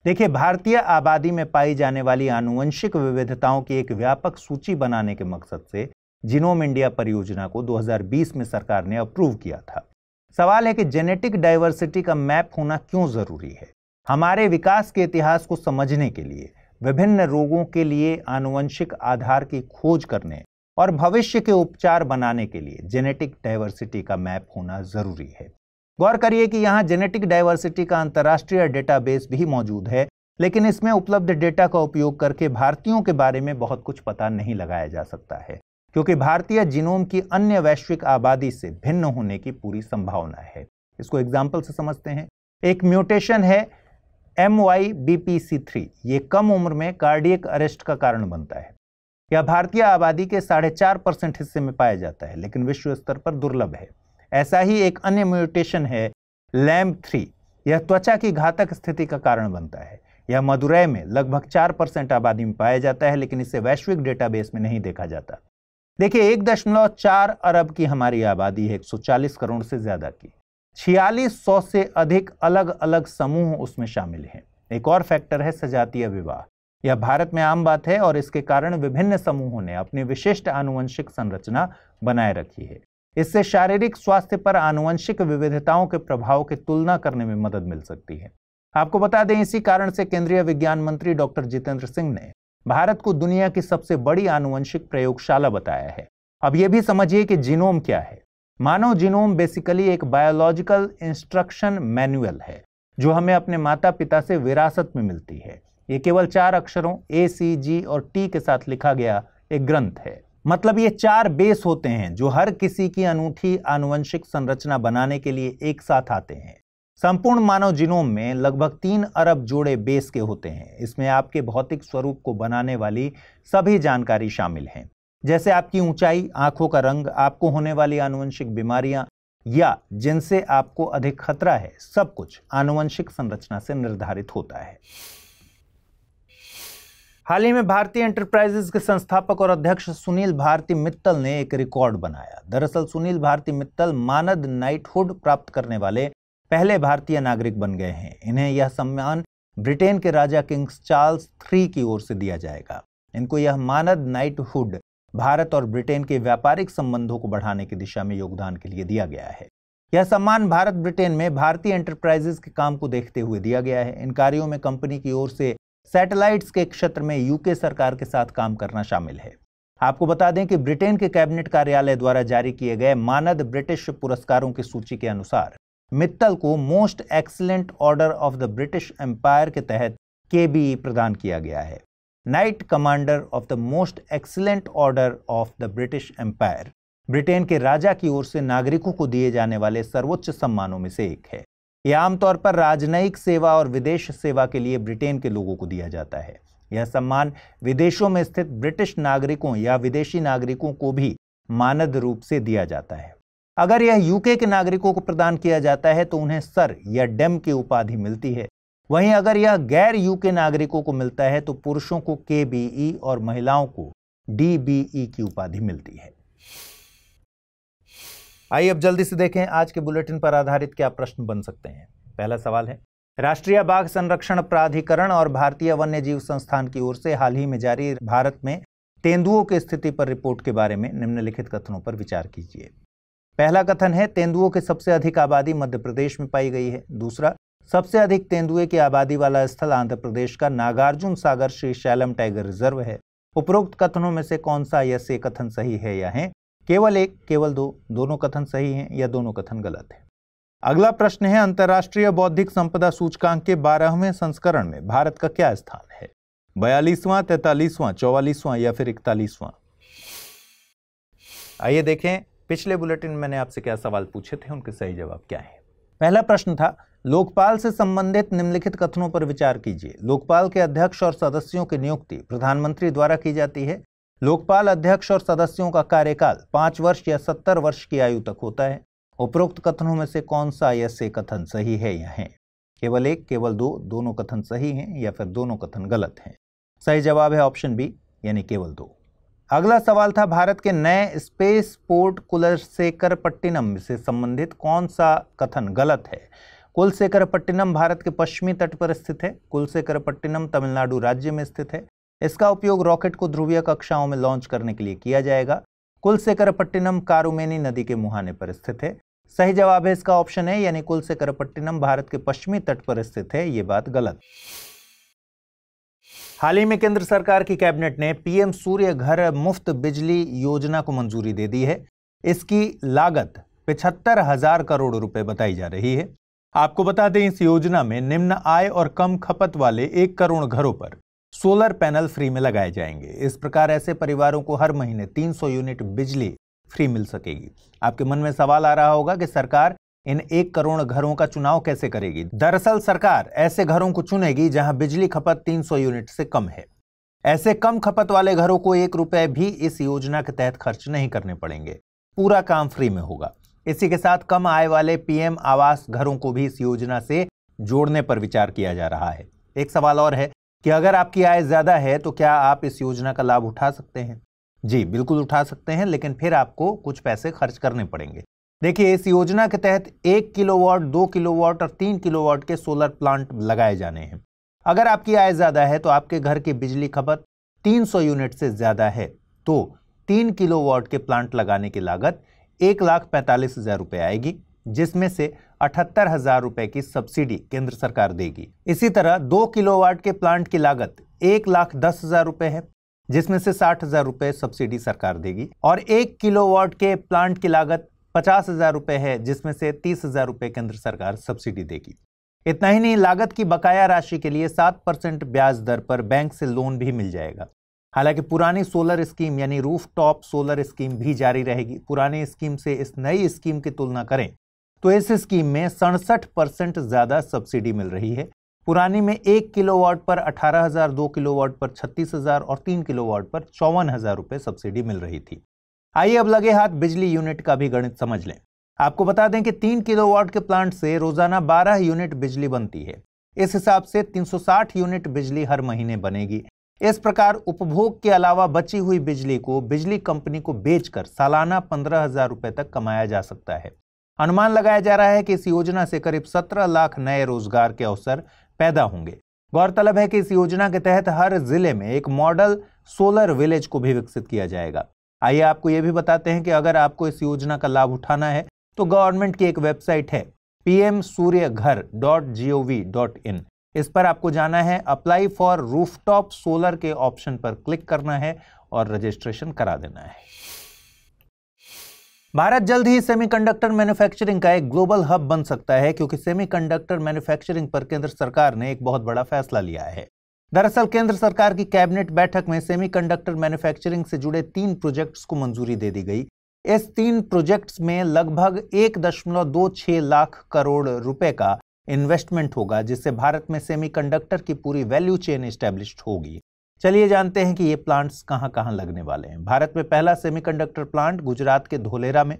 देखिए, भारतीय आबादी में पाई जाने वाली आनुवंशिक विविधताओं की एक व्यापक सूची बनाने के मकसद से जीनोम इंडिया परियोजना को 2020 में सरकार ने अप्रूव किया था। सवाल है कि जेनेटिक डाइवर्सिटी का मैप होना क्यों जरूरी है। हमारे विकास के इतिहास को समझने के लिए, विभिन्न रोगों के लिए आनुवंशिक आधार की खोज करने और भविष्य के उपचार बनाने के लिए जेनेटिक डाइवर्सिटी का मैप होना जरूरी है। गौर करिए कि यहाँ जेनेटिक डाइवर्सिटी का अंतर्राष्ट्रीय डेटाबेस भी मौजूद है, लेकिन इसमें उपलब्ध डेटा का उपयोग करके भारतीयों के बारे में बहुत कुछ पता नहीं लगाया जा सकता है, क्योंकि भारतीय जीनोम की अन्य वैश्विक आबादी से भिन्न होने की पूरी संभावना है। इसको एग्जाम्पल से समझते हैं। एक म्यूटेशन है MYBPC3। ये कम उम्र में कार्डियक अरेस्ट का कारण बनता है। यह भारतीय आबादी के 4.5% हिस्से में पाया जाता है, लेकिन विश्व स्तर पर दुर्लभ है। ऐसा ही एक अन्य म्यूटेशन है LAMP3। यह त्वचा की घातक स्थिति का कारण बनता है। यह मदुरै में लगभग 4% आबादी में पाया जाता है, लेकिन इसे वैश्विक डेटाबेस में नहीं देखा जाता। देखिए, 1.4 अरब की हमारी आबादी है, 140 करोड़ से ज्यादा की। 4600 से अधिक अलग अलग समूह उसमें शामिल हैं। एक और फैक्टर है सजातीय विवाह। यह भारत में आम बात है और इसके कारण विभिन्न समूहों ने अपनी विशिष्ट आनुवंशिक संरचना बनाए रखी है। इससे शारीरिक स्वास्थ्य पर आनुवंशिक विविधताओं के प्रभाव की तुलना करने में मदद मिल सकती है। आपको बता दें, इसी कारण से केंद्रीय विज्ञान मंत्री डॉक्टर जितेंद्र सिंह ने भारत को दुनिया की सबसे बड़ी आनुवंशिक प्रयोगशाला बताया है। अब यह भी समझिए कि जीनोम क्या है। मानव जीनोम बेसिकली एक बायोलॉजिकल इंस्ट्रक्शन मैनुअल है जो हमें अपने माता पिता से विरासत में मिलती है। ये केवल 4 अक्षरों A, C, G और T के साथ लिखा गया एक ग्रंथ है। मतलब ये 4 बेस होते हैं जो हर किसी की अनूठी आनुवंशिक संरचना बनाने के लिए एक साथ आते हैं। संपूर्ण मानव जीनोम में लगभग 3 अरब जोड़े बेस के होते हैं। इसमें आपके भौतिक स्वरूप को बनाने वाली सभी जानकारी शामिल हैं। जैसे आपकी ऊंचाई, आंखों का रंग, आपको होने वाली आनुवंशिक बीमारियां या जिनसे आपको अधिक खतरा है, सब कुछ आनुवंशिक संरचना से निर्धारित होता है। हाल ही में भारतीय एंटरप्राइजेज के संस्थापक और अध्यक्ष सुनील भारती मित्तल ने एक रिकॉर्ड बनाया। दरअसल सुनील भारती मित्तल मानद नाइटहुड प्राप्त करने वाले पहले भारतीय नागरिक बन गए हैं। इन्हें यह सम्मान ब्रिटेन के राजा किंग चार्ल्स III की ओर से दिया जाएगा। इनको यह मानद नाइटहुड भारत और ब्रिटेन के व्यापारिक संबंधों को बढ़ाने की दिशा में योगदान के लिए दिया गया है। यह सम्मान भारत ब्रिटेन में भारतीय एंटरप्राइजेज के काम को देखते हुए दिया गया है। इन कार्यों में कंपनी की ओर से सैटेलाइट्स के क्षेत्र में यूके सरकार के साथ काम करना शामिल है। आपको बता दें कि ब्रिटेन के कैबिनेट कार्यालय द्वारा जारी किए गए मानद ब्रिटिश पुरस्कारों की सूची के अनुसार मित्तल को most excellent order of the British empire के तहत KBE प्रदान किया गया है। Knight commander of the most excellent order of the British empire Britain के राजा की ओर से नागरिकों को दिए जाने वाले सर्वोच्च सम्मानों में से एक है। यह आमतौर पर राजनयिक सेवा और विदेश सेवा के लिए ब्रिटेन के लोगों को दिया जाता है। यह सम्मान विदेशों में स्थित ब्रिटिश नागरिकों या विदेशी नागरिकों को भी मानद रूप से दिया जाता है। अगर यह यूके के नागरिकों को प्रदान किया जाता है तो उन्हें सर या डेम की उपाधि मिलती है। वहीं अगर यह गैर यूके नागरिकों को मिलता है तो पुरुषों को KBE और महिलाओं को DBE की उपाधि मिलती है। आइए अब जल्दी से देखें आज के बुलेटिन पर आधारित क्या प्रश्न बन सकते हैं। पहला सवाल है, राष्ट्रीय बाघ संरक्षण प्राधिकरण और भारतीय वन्य जीव संस्थान की ओर से हाल ही में जारी भारत में तेंदुओं की स्थिति पर रिपोर्ट के बारे में निम्नलिखित कथनों पर विचार कीजिए। पहला कथन है, तेंदुओं की सबसे अधिक आबादी मध्य प्रदेश में पाई गई है। दूसरा, सबसे अधिक तेंदुए की आबादी वाला स्थल आंध्र प्रदेश का नागार्जुन सागर श्रीशैलम टाइगर रिजर्व है। उपरोक्त कथनों में से कौन सा या से कथन सही है या है? केवल एक, केवल दो, दोनों कथन सही हैं या दोनों कथन गलत है। अगला प्रश्न है, अंतर्राष्ट्रीय बौद्धिक संपदा सूचकांक के 12वें संस्करण में भारत का क्या स्थान है? 42वां, 43वां, 44वां या फिर 41वां? आइए देखें पिछले बुलेटिन में मैंने आपसे क्या सवाल पूछे थे, उनके सही जवाब क्या है। पहला प्रश्न था, लोकपाल से संबंधित निम्नलिखित कथनों पर विचार कीजिए। लोकपाल के अध्यक्ष और सदस्यों की नियुक्ति प्रधानमंत्री द्वारा की जाती है। लोकपाल अध्यक्ष और सदस्यों का कार्यकाल 5 वर्ष या 70 वर्ष की आयु तक होता है। उपरोक्त कथनों में से कौन सा या से कथन सही है या है? केवल एक, केवल दो, दोनों कथन सही हैं या फिर दोनों कथन गलत हैं? सही जवाब है ऑप्शन बी, यानी केवल दो। अगला सवाल था, भारत के नए स्पेस पोर्ट कुलशेखरपट्टिनम से संबंधित कौन सा कथन गलत है? कुलशेखरपट्टिनम भारत के पश्चिमी तट पर स्थित है। कुलशेखरपट्टिनम तमिलनाडु राज्य में स्थित है। इसका उपयोग रॉकेट को ध्रुवीय कक्षाओं में लॉन्च करने के लिए किया जाएगा। कुलशेखरपट्टिनम कारुमेनी नदी के मुहाने पर स्थित है। सही जवाब है इसका ऑप्शन है, यानी कुलशेखरपट्टिनम भारत के पश्चिमी तट पर स्थित है। ये बात गलत। हाल ही में केंद्र सरकार की कैबिनेट ने PM सूर्य घर मुफ्त बिजली योजना को मंजूरी दे दी है। इसकी लागत 75,000 करोड़ रुपए बताई जा रही है। आपको बता दें, इस योजना में निम्न आय और कम खपत वाले 1 करोड़ घरों पर सोलर पैनल फ्री में लगाए जाएंगे। इस प्रकार ऐसे परिवारों को हर महीने 300 यूनिट बिजली फ्री मिल सकेगी। आपके मन में सवाल आ रहा होगा कि सरकार इन 1 करोड़ घरों का चुनाव कैसे करेगी? दरअसल सरकार ऐसे घरों को चुनेगी जहां बिजली खपत 300 यूनिट से कम है। ऐसे कम खपत वाले घरों को 1 रुपए भी इस योजना के तहत खर्च नहीं करने पड़ेंगे। पूरा काम फ्री में होगा। इसी के साथ कम आय वाले PM आवास घरों को भी इस योजना से जोड़ने पर विचार किया जा रहा है। एक सवाल और है कि अगर आपकी आय ज्यादा है तो क्या आप इस योजना का लाभ उठा सकते हैं? जी बिल्कुल उठा सकते हैं, लेकिन फिर आपको कुछ पैसे खर्च करने पड़ेंगे। देखिए, इस योजना के तहत 1 किलोवाट, 2 किलोवाट और 3 किलोवाट के सोलर प्लांट लगाए जाने हैं। अगर आपकी आय ज्यादा है तो आपके घर की बिजली खपत 300 यूनिट से ज्यादा है तो 3 किलोवाट के प्लांट लगाने की लागत 1,45,000 रुपए आएगी, जिसमें से 78,000 रुपए की सब्सिडी केंद्र सरकार देगी। इसी तरह 2 किलोवाट के प्लांट की लागत 1,10,000 रुपए है, जिसमें से 60,000 रुपए सब्सिडी सरकार देगी। और 1 किलोवाट के प्लांट की लागत 50,000 रुपए है, जिसमें से 30,000 रुपए केंद्र सरकार सब्सिडी देगी। इतना ही नहीं, लागत की बकाया राशि के लिए 7% ब्याज दर पर बैंक से लोन भी मिल जाएगा। हालांकि पुरानी सोलर स्कीम यानी रूफटॉप सोलर स्कीम भी जारी रहेगी। पुरानी स्कीम से इस नई स्कीम की तुलना करें तो इस स्कीम में 67% ज्यादा सब्सिडी मिल रही है। पुरानी में 1 किलोवाट पर 18,000, 2 किलोवाट पर 36,000 और 3 किलोवाट पर 54,000 रुपए सब्सिडी मिल रही थी। आइए अब लगे हाथ बिजली यूनिट का भी गणित समझ लें। आपको बता दें कि 3 किलोवाट के प्लांट से रोजाना 12 यूनिट बिजली बनती है। इस हिसाब से 360 यूनिट बिजली हर महीने बनेगी। इस प्रकार उपभोग के अलावा बची हुई बिजली को बिजली कंपनी को बेचकर सालाना 15,000 रुपए तक कमाया जा सकता है। अनुमान लगाया जा रहा है कि इस योजना से करीब 17 लाख नए रोजगार के अवसर पैदा होंगे। गौरतलब है कि इस योजना के तहत हर जिले में एक मॉडल सोलर विलेज को भी विकसित किया जाएगा। आइए आपको यह भी बताते हैं कि अगर आपको इस योजना का लाभ उठाना है तो गवर्नमेंट की एक वेबसाइट है pmsuryaghar.gov.in। इस पर आपको जाना है, अप्लाई फॉर रूफटॉप सोलर के ऑप्शन पर क्लिक करना है और रजिस्ट्रेशन करा देना है। भारत जल्द ही सेमीकंडक्टर मैन्युफैक्चरिंग का एक ग्लोबल हब बन सकता है, क्योंकि सेमीकंडक्टर मैन्युफैक्चरिंग पर केंद्र सरकार ने एक बहुत बड़ा फैसला लिया है। दरअसल केंद्र सरकार की कैबिनेट बैठक में सेमीकंडक्टर मैन्युफैक्चरिंग से जुड़े 3 प्रोजेक्ट्स को मंजूरी दे दी गई। इस 3 प्रोजेक्ट्स में लगभग 1.26 लाख करोड़ रुपए का इन्वेस्टमेंट होगा, जिससे भारत में सेमीकंडक्टर की पूरी वैल्यू चेन एस्टैब्लिश्ड होगी। चलिए जानते हैं कि ये प्लांट्स कहां-कहां लगने वाले हैं। भारत में पहला सेमीकंडक्टर प्लांट गुजरात के धोलेरा में,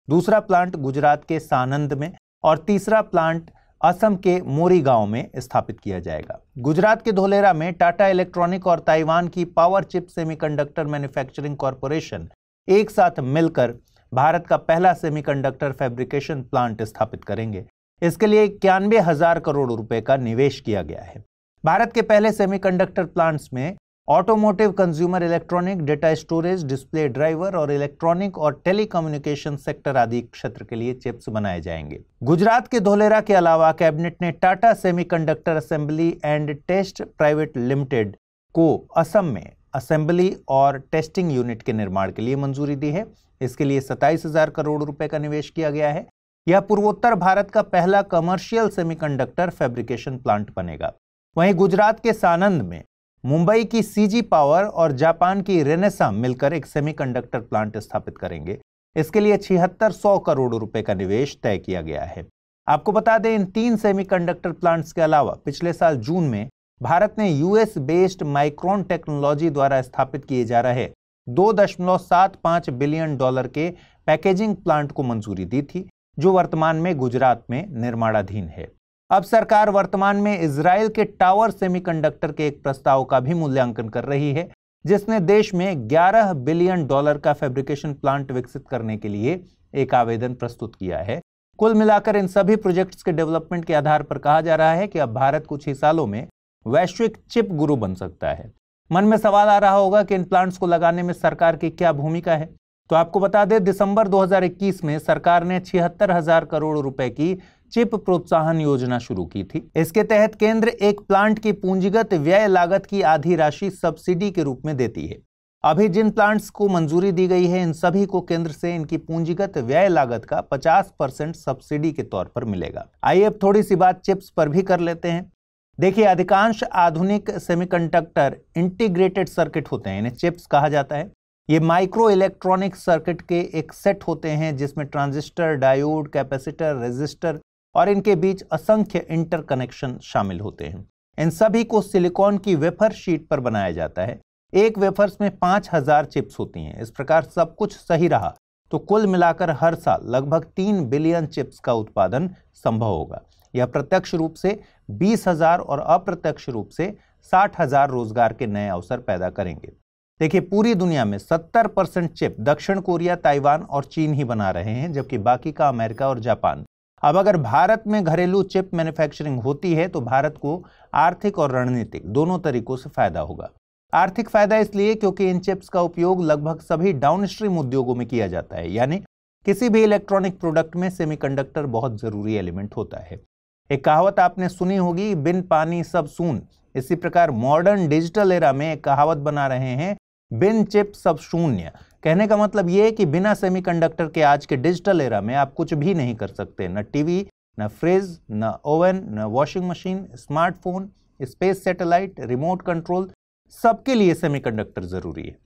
दूसरा प्लांट गुजरात के सानंद में और तीसरा प्लांट असम के मोरीगांव में स्थापित किया जाएगा। गुजरात के धोलेरा में टाटा इलेक्ट्रॉनिक और ताइवान की power chip semiconductor manufacturing corporation एक साथ मिलकर भारत का पहला सेमीकंडक्टर फैब्रिकेशन प्लांट स्थापित करेंगे। इसके लिए 91,000 करोड़ रुपए का निवेश किया गया है। भारत के पहले सेमीकंडक्टर प्लांट्स में automotive, consumer electronic, data storage, display driver और इलेक्ट्रॉनिक और टेलीकम्युनिकेशन सेक्टर आदि क्षेत्र के लिए चिप्स बनाए जाएंगे। गुजरात के धोलेरा के अलावा कैबिनेट ने Tata semiconductor assembly and test private limited को असम में असेंबली और टेस्टिंग यूनिट के निर्माण के लिए मंजूरी दी है। इसके लिए 27,000 करोड़ रुपए का निवेश किया गया है। यह पूर्वोत्तर भारत का पहला कमर्शियल सेमीकंडक्टर फैब्रिकेशन प्लांट बनेगा। वहीं गुजरात के सानंद में मुंबई की सीजी पावर और जापान की रेनेसा मिलकर एक सेमीकंडक्टर प्लांट स्थापित करेंगे। इसके लिए 7600 करोड़ रुपए का निवेश तय किया गया है। आपको बता दें, इन 3 सेमीकंडक्टर प्लांट्स के अलावा पिछले साल जून में भारत ने यूएस बेस्ड माइक्रोन टेक्नोलॉजी द्वारा स्थापित किए जा रहे $2.75 बिलियन के पैकेजिंग प्लांट को मंजूरी दी थी, जो वर्तमान में गुजरात में निर्माणाधीन है। अब सरकार वर्तमान में इजराइल के टावर सेमीकंडक्टर के एक प्रस्ताव का भी मूल्यांकन कर रही है, जिसने देश में $11 बिलियन का फैब्रिकेशन प्लांट विकसित करने के लिए एक आवेदन प्रस्तुत किया है। कुल मिलाकर इन सभी प्रोजेक्ट्स के डेवलपमेंट के आधार पर कहा जा रहा है कि अब भारत कुछ ही सालों में वैश्विक चिप गुरु बन सकता है। मन में सवाल आ रहा होगा कि इन प्लांट्स को लगाने में सरकार की क्या भूमिका है। तो आपको बता दें, दिसंबर 2021 में सरकार ने 76,000 करोड़ रुपए की चिप प्रोत्साहन योजना शुरू की थी। इसके तहत केंद्र एक प्लांट की पूंजीगत व्यय लागत की आधी राशि सब्सिडी के रूप में देती है। अभी जिन प्लांट्स को मंजूरी दी गई है, इन सभी को केंद्र से इनकी पूंजीगत व्यय लागत का 50% सब्सिडी के तौर पर मिलेगा। आइए अब थोड़ी सी बात चिप्स पर भी कर लेते हैं। देखिए, अधिकांश आधुनिक सेमीकंडक्टर इंटीग्रेटेड सर्किट होते हैं, इन्हें चिप्स कहा जाता है। ये माइक्रो इलेक्ट्रॉनिक सर्किट के एक सेट होते हैं जिसमें ट्रांजिस्टर, डायोड, कैपेसिटर, रेजिस्टर और इनके बीच असंख्य इंटरकनेक्शन शामिल होते हैं। इन सभी को सिलिकॉन की वेफर शीट पर बनाया जाता है। एक वेफर्स में 5000 चिप्स होती हैं। इस प्रकार सब कुछ सही रहा तो कुल मिलाकर हर साल लगभग 3 बिलियन चिप्स का उत्पादन संभव होगा। यह प्रत्यक्ष रूप से 20,000 और अप्रत्यक्ष रूप से 60,000 रोजगार के नए अवसर पैदा करेंगे। देखिए, पूरी दुनिया में 70% चिप दक्षिण कोरिया, ताइवान और चीन ही बना रहे हैं, जबकि बाकी का अमेरिका और जापान। अब अगर भारत में घरेलू चिप मैन्युफैक्चरिंग होती है तो भारत को आर्थिक और रणनीतिक दोनों तरीकों से फायदा होगा। आर्थिक फायदा इसलिए क्योंकि इन चिप्स का उपयोग लगभग सभी डाउनस्ट्रीम उद्योगों में किया जाता है, यानी किसी भी इलेक्ट्रॉनिक प्रोडक्ट में सेमीकंडक्टर बहुत जरूरी एलिमेंट होता है। एक कहावत आपने सुनी होगी, बिन पानी सब सून। इसी प्रकार मॉडर्न डिजिटल एरा में एक कहावत बना रहे हैं, बिन चिप सब शून्य। कहने का मतलब यह है कि बिना सेमीकंडक्टर के आज के डिजिटल एरा में आप कुछ भी नहीं कर सकते। न टीवी, न फ्रिज, न ओवन, न washing machine, smartphone, space satellite, remote control, सबके लिए सेमीकंडक्टर जरूरी है।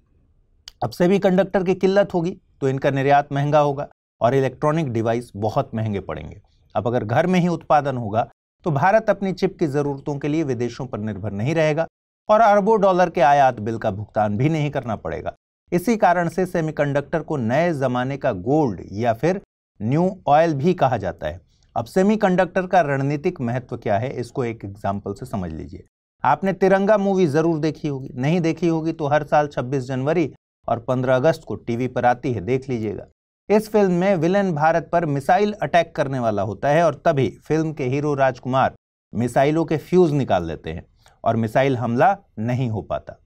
अब सेमीकंडक्टर की किल्लत होगी तो इनका निर्यात महंगा होगा और इलेक्ट्रॉनिक डिवाइस बहुत महंगे पड़ेंगे। अब अगर घर में ही उत्पादन होगा तो भारत अपनी चिप की जरूरतों के लिए विदेशों पर निर्भर नहीं रहेगा और अरबों डॉलर के आयात बिल का भुगतान भी नहीं करना पड़ेगा। इसी कारण से सेमीकंडक्टर को नए जमाने का गोल्ड या फिर न्यू ऑयल भी कहा जाता है। अब सेमीकंडक्टर का रणनीतिक महत्व क्या है, इसको एक एग्जाम्पल से समझ लीजिए। आपने तिरंगा मूवी जरूर देखी होगी, नहीं देखी होगी तो हर साल 26 जनवरी और 15 अगस्त को टीवी पर आती है, देख लीजिएगा। इस फिल्म में विलेन भारत पर मिसाइल अटैक करने वाला होता है और तभी फिल्म के हीरो राजकुमार मिसाइलों के फ्यूज निकाल लेते हैं और मिसाइल हमला नहीं हो पाता।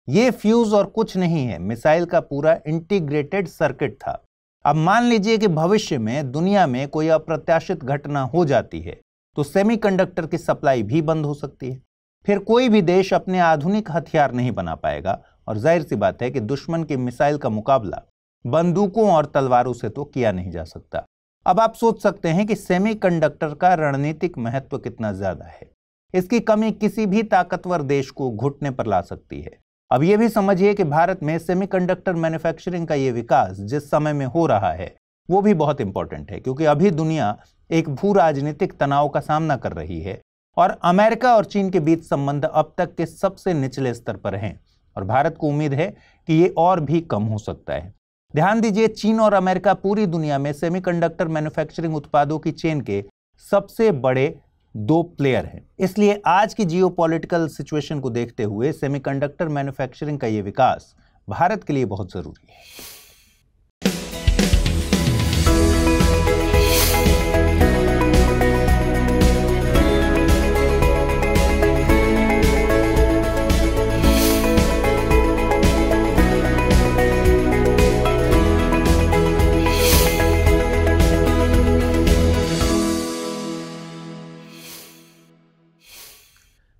ये फ्यूज और कुछ नहीं है, मिसाइल का पूरा इंटीग्रेटेड सर्किट था। अब मान लीजिए कि भविष्य में दुनिया में कोई अप्रत्याशित घटना हो जाती है तो सेमीकंडक्टर की सप्लाई भी बंद हो सकती है। फिर कोई भी देश अपने आधुनिक हथियार नहीं बना पाएगा और जाहिर सी बात है कि दुश्मन की मिसाइल का मुकाबला बंदूकों और तलवारों से तो किया नहीं जा सकता। अब आप सोच सकते हैं कि सेमीकंडक्टर का रणनीतिक महत्व कितना ज्यादा है। इसकी कमी किसी भी ताकतवर देश को घुटने पर ला सकती है। अब यह भी समझिए कि भारत में सेमीकंडक्टर मैन्युफैक्चरिंग का ये विकास जिस समय में हो रहा है वो भी बहुत इंपॉर्टेंट है, क्योंकि अभी दुनिया एक भू राजनीतिक तनाव का सामना कर रही है और अमेरिका और चीन के बीच संबंध अब तक के सबसे निचले स्तर पर हैं और भारत को उम्मीद है कि ये और भी कम हो सकता है। ध्यान दीजिए, चीन और अमेरिका पूरी दुनिया में सेमीकंडक्टर मैन्युफैक्चरिंग उत्पादों की चेन के सबसे बड़े 2 प्लेयर हैं। इसलिए आज की जियोपॉलिटिकल सिचुएशन को देखते हुए सेमीकंडक्टर मैन्युफैक्चरिंग का ये विकास भारत के लिए बहुत जरूरी है।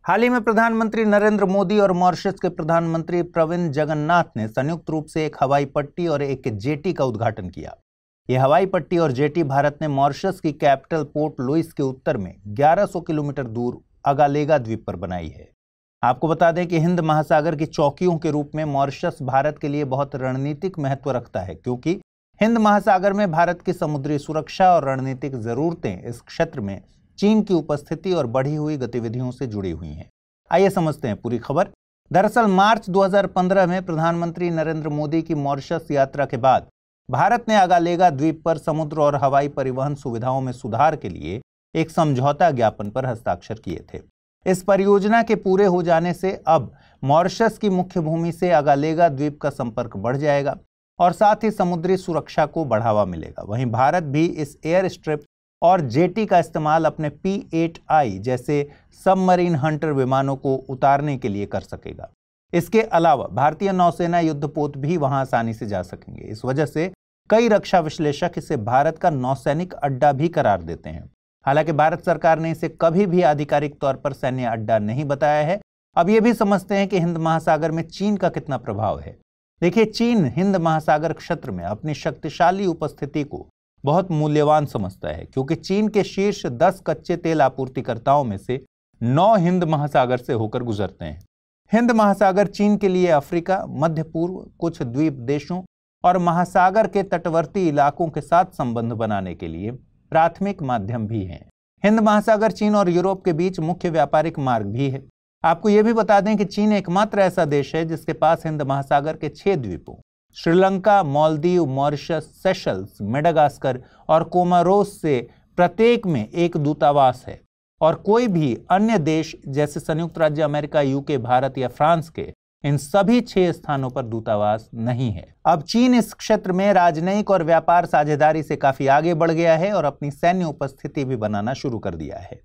हाल ही में प्रधानमंत्री नरेंद्र मोदी और मॉरिशस के प्रधानमंत्री प्रविंद जगन्नाथ ने संयुक्त रूप से एक हवाई पट्टी और एक जेटी का उद्घाटन किया। यह हवाई पट्टी और जेटी भारत ने मॉरिशस की कैपिटल पोर्ट लुइस के उत्तर में 1100 किलोमीटर दूर अगालेगा द्वीप पर बनाई है। आपको बता दें कि हिंद महासागर की चौकियों के रूप में मॉरिशस भारत के लिए बहुत रणनीतिक महत्व रखता है, क्योंकि हिंद महासागर में भारत की समुद्री सुरक्षा और रणनीतिक जरूरतें इस क्षेत्र में चीन की उपस्थिति और बढ़ी हुई गतिविधियों से जुड़ी हुई हैं। आइए समझते हैं पूरी खबर। दरअसल मार्च 2015 में प्रधानमंत्री नरेंद्र मोदी की मॉरिशस यात्रा के बाद भारत ने अगालेगा द्वीप पर समुद्र और हवाई परिवहन सुविधाओं में सुधार के लिए एक समझौता ज्ञापन पर हस्ताक्षर किए थे। इस परियोजना के पूरे हो जाने से अब मॉरिशस की मुख्य भूमि से अगालेगा द्वीप का संपर्क बढ़ जाएगा और साथ ही समुद्री सुरक्षा को बढ़ावा मिलेगा। वहीं भारत भी इस एयर स्ट्रिप और जेटी का इस्तेमाल अपने P-8I जैसे सबमरीन हंटर विमानों को उतारने के लिए कर सकेगा। इसके अलावा भारतीय नौसेना युद्धपोत भी वहां आसानी से जा सकेंगे। इस वजह से कई रक्षा विश्लेषक इसे भारत का नौसैनिक अड्डा भी करार देते हैं। हालांकि भारत सरकार ने इसे कभी भी आधिकारिक तौर पर सैन्य अड्डा नहीं बताया है। अब ये भी समझते हैं कि हिंद महासागर में चीन का कितना प्रभाव है। देखिए, चीन हिंद महासागर क्षेत्र में अपनी शक्तिशाली उपस्थिति को बहुत मूल्यवान समझता है, क्योंकि चीन के शीर्ष 10 कच्चे तेल आपूर्तिकर्ताओं में से 9 हिंद महासागर से होकर गुजरते हैं। हिंद महासागर चीन के लिए अफ्रीका, मध्य पूर्व, कुछ द्वीप देशों और महासागर के तटवर्ती इलाकों के साथ संबंध बनाने के लिए प्राथमिक माध्यम भी है। हिंद महासागर चीन और यूरोप के बीच मुख्य व्यापारिक मार्ग भी है। आपको यह भी बता दें कि चीन एकमात्र ऐसा देश है जिसके पास हिंद महासागर के 6 द्वीपों Sri Lanka, Maldives, Mauritius, Seychelles, Madagascar और कोमोरोस से प्रत्येक में एक दूतावास है और कोई भी अन्य देश जैसे संयुक्त राज्य अमेरिका, यूके, भारत या फ्रांस के इन सभी 6 स्थानों पर दूतावास नहीं है। अब चीन इस क्षेत्र में राजनयिक और व्यापार साझेदारी से काफी आगे बढ़ गया है और अपनी सैन्य उपस्थिति भी बनाना शुरू कर दिया है।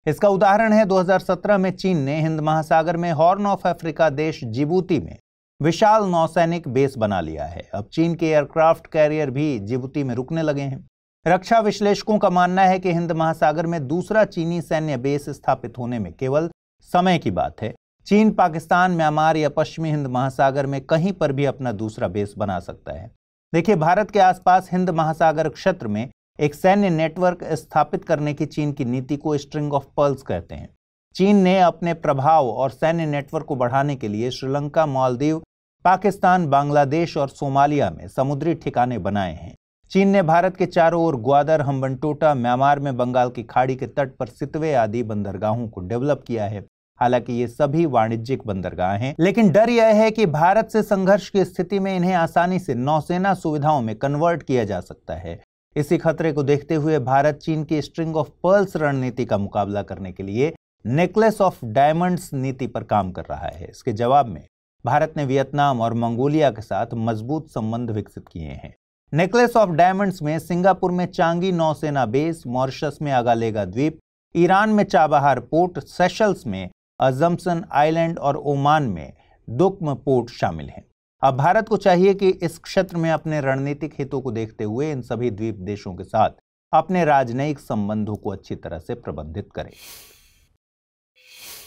इसका उदाहरण है 2017 में चीन ने हिंद महासागर में हॉर्न ऑफ अफ्रीका देश जिबूती में विशाल नौसैनिक बेस बना लिया है। अब चीन के एयरक्राफ्ट कैरियर भी जिबूती में रुकने लगे हैं। रक्षा विश्लेषकों का मानना है कि हिंद महासागर में दूसरा चीनी सैन्य बेस स्थापित होने में केवल समय की बात है। चीन पाकिस्तान, म्यांमार या पश्चिमी हिंद महासागर में कहीं पर भी अपना दूसरा बेस बना सकता है। देखिए, भारत के आसपास हिंद महासागर क्षेत्र में एक सैन्य नेटवर्क स्थापित करने की चीन की नीति को स्ट्रिंग ऑफ पर्ल्स कहते हैं। चीन ने अपने प्रभाव और सैन्य नेटवर्क को बढ़ाने के लिए श्रीलंका, मालदीव, पाकिस्तान, बांग्लादेश और सोमालिया में समुद्री ठिकाने बनाए हैं। चीन ने भारत के चारों ओर ग्वादर, हम्बनटोटा, म्यांमार में बंगाल की खाड़ी के तट पर सितवे आदि बंदरगाहों को डेवलप किया है। हालांकि ये सभी वाणिज्यिक बंदरगाह हैं, लेकिन डर यह है कि भारत से संघर्ष की स्थिति में इन्हें आसानी से नौसेना सुविधाओं में कन्वर्ट किया जा सकता है। इसी खतरे को देखते हुए भारत चीन की स्ट्रिंग ऑफ पर्ल्स रणनीति का मुकाबला करने के लिए नेकलेस ऑफ डायमंड्स नीति पर काम कर रहा है। इसके जवाब में भारत ने वियतनाम और मंगोलिया के साथ मजबूत संबंध विकसित किए हैं। नेकलेस ऑफ डायमंड्स में सिंगापुर में चांगी नौसेना बेस, मॉरिशस में अगालेगा द्वीप, ईरान में चाबहार पोर्ट, सेशल्स में अजम्पशन आइलैंड और ओमान में दुक्म पोर्ट शामिल हैं। अब भारत को चाहिए कि इस क्षेत्र में अपने रणनीतिक हितों को देखते हुए इन सभी द्वीप देशों के साथ अपने राजनयिक संबंधों को अच्छी तरह से प्रबंधित करे।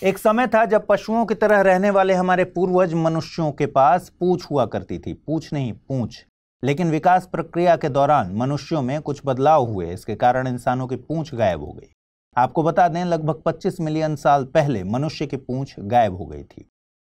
एक समय था जब पशुओं की तरह रहने वाले हमारे पूर्वज मनुष्यों के पास पूंछ हुआ करती थी, पूंछ नहीं पूंछ। लेकिन विकास प्रक्रिया के दौरान मनुष्यों में कुछ बदलाव हुए, इसके कारण इंसानों की पूंछ गायब हो गई। आपको बता दें, लगभग 25 मिलियन साल पहले मनुष्य की पूंछ गायब हो गई थी।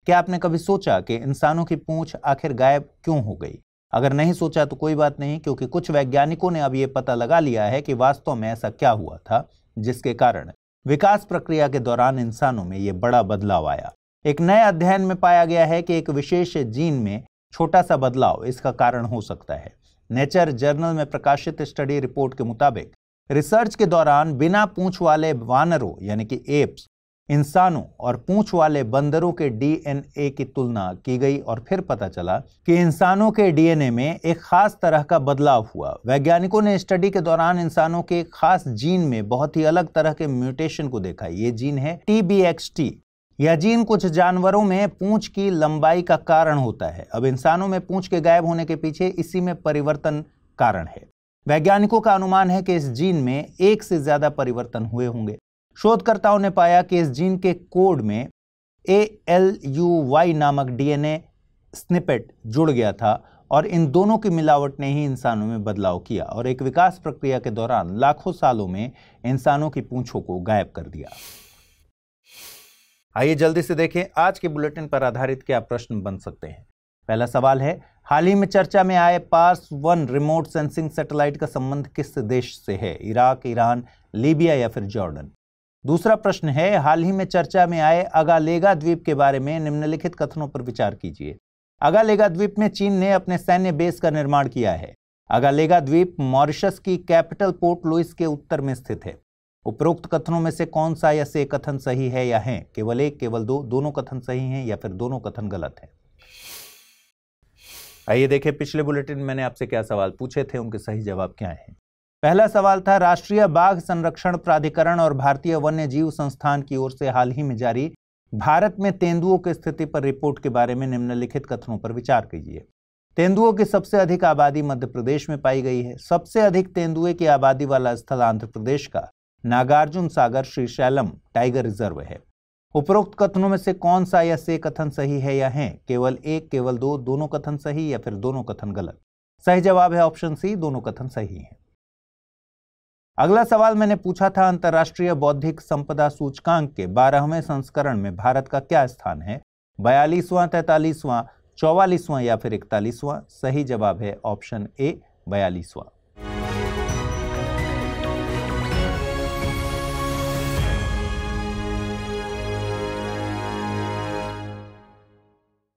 क्या आपने कभी सोचा कि इंसानों की पूंछ आखिर गायब क्यों हो गई? अगर नहीं सोचा तो कोई बात नहीं, क्योंकि कुछ वैज्ञानिकों ने अब यह पता लगा लिया है कि वास्तव में ऐसा क्या हुआ था जिसके कारण विकास प्रक्रिया के दौरान इंसानों में यह बड़ा बदलाव आया। एक नए अध्ययन में पाया गया है कि एक विशेष जीन में छोटा सा बदलाव इसका कारण हो सकता है। नेचर जर्नल में प्रकाशित स्टडी रिपोर्ट के मुताबिक रिसर्च के दौरान बिना पूंछ वाले वानरों यानी कि एप्स, इंसानों और पूंछ वाले बंदरों के डीएनए की तुलना की गई और फिर पता चला कि इंसानों के डीएनए में एक खास तरह का बदलाव हुआ। वैज्ञानिकों ने स्टडी के दौरान इंसानों के एक खास जीन में बहुत ही अलग तरह के म्यूटेशन को देखा। ये जीन है TBXT। यह जीन कुछ जानवरों में पूंछ की लंबाई का कारण होता है। अब इंसानों में पूंछ के गायब होने के पीछे इसी में परिवर्तन कारण है। वैज्ञानिकों का अनुमान है कि इस जीन में एक से ज्यादा परिवर्तन हुए होंगे। शोधकर्ताओं ने पाया कि इस जीन के कोड में ALUY नामक डीएनए स्निपेट जुड़ गया था और इन दोनों की मिलावट ने ही इंसानों में बदलाव किया और एक विकास प्रक्रिया के दौरान लाखों सालों में इंसानों की पूंछों को गायब कर दिया। आइए जल्दी से देखें आज के बुलेटिन पर आधारित क्या प्रश्न बन सकते हैं। पहला सवाल है, हाल ही में चर्चा में आए पार्स 1 रिमोट सेंसिंग सैटेलाइट का संबंध किस देश से है? इराक, ईरान, लीबिया या फिर जॉर्डन? दूसरा प्रश्न है, हाल ही में चर्चा में आए अगालेगा द्वीप के बारे में निम्नलिखित कथनों पर विचार कीजिए। अगालेगा द्वीप में चीन ने अपने सैन्य बेस का निर्माण किया है। अगालेगा द्वीप मॉरिशस की कैपिटल पोर्ट लुइस के उत्तर में स्थित है। उपरोक्त कथनों में से कौन सा या से कथन सही है या है? केवल एक, केवल दो, दोनों कथन सही हैं या फिर दोनों कथन गलत है? आइए देखें पिछले बुलेटिन में मैंने आपसे क्या सवाल पूछे थे, उनके सही जवाब क्या हैं। पहला सवाल था, राष्ट्रीय बाघ संरक्षण प्राधिकरण और भारतीय वन्य जीव संस्थान की ओर से हाल ही में जारी भारत में तेंदुओं की स्थिति पर रिपोर्ट के बारे में निम्नलिखित कथनों पर विचार कीजिए। तेंदुओं की सबसे अधिक आबादी मध्य प्रदेश में पाई गई है। सबसे अधिक तेंदुए की आबादी वाला स्थल आंध्र प्रदेश का नागार्जुन सागर श्रीशैलम टाइगर रिजर्व है। उपरोक्त कथनों में से कौन सा या से कथन सही है या है? केवल एक, केवल दो, दोनों कथन सही या फिर दोनों कथन गलत? सही जवाब है ऑप्शन सी, दोनों कथन सही हैं। अगला सवाल मैंने पूछा था, अंतर्राष्ट्रीय बौद्धिक संपदा सूचकांक के 12वें संस्करण में भारत का क्या स्थान है? 42वां, 43वां, 44वां या फिर 41वां? सही जवाब है ऑप्शन ए, 42वां।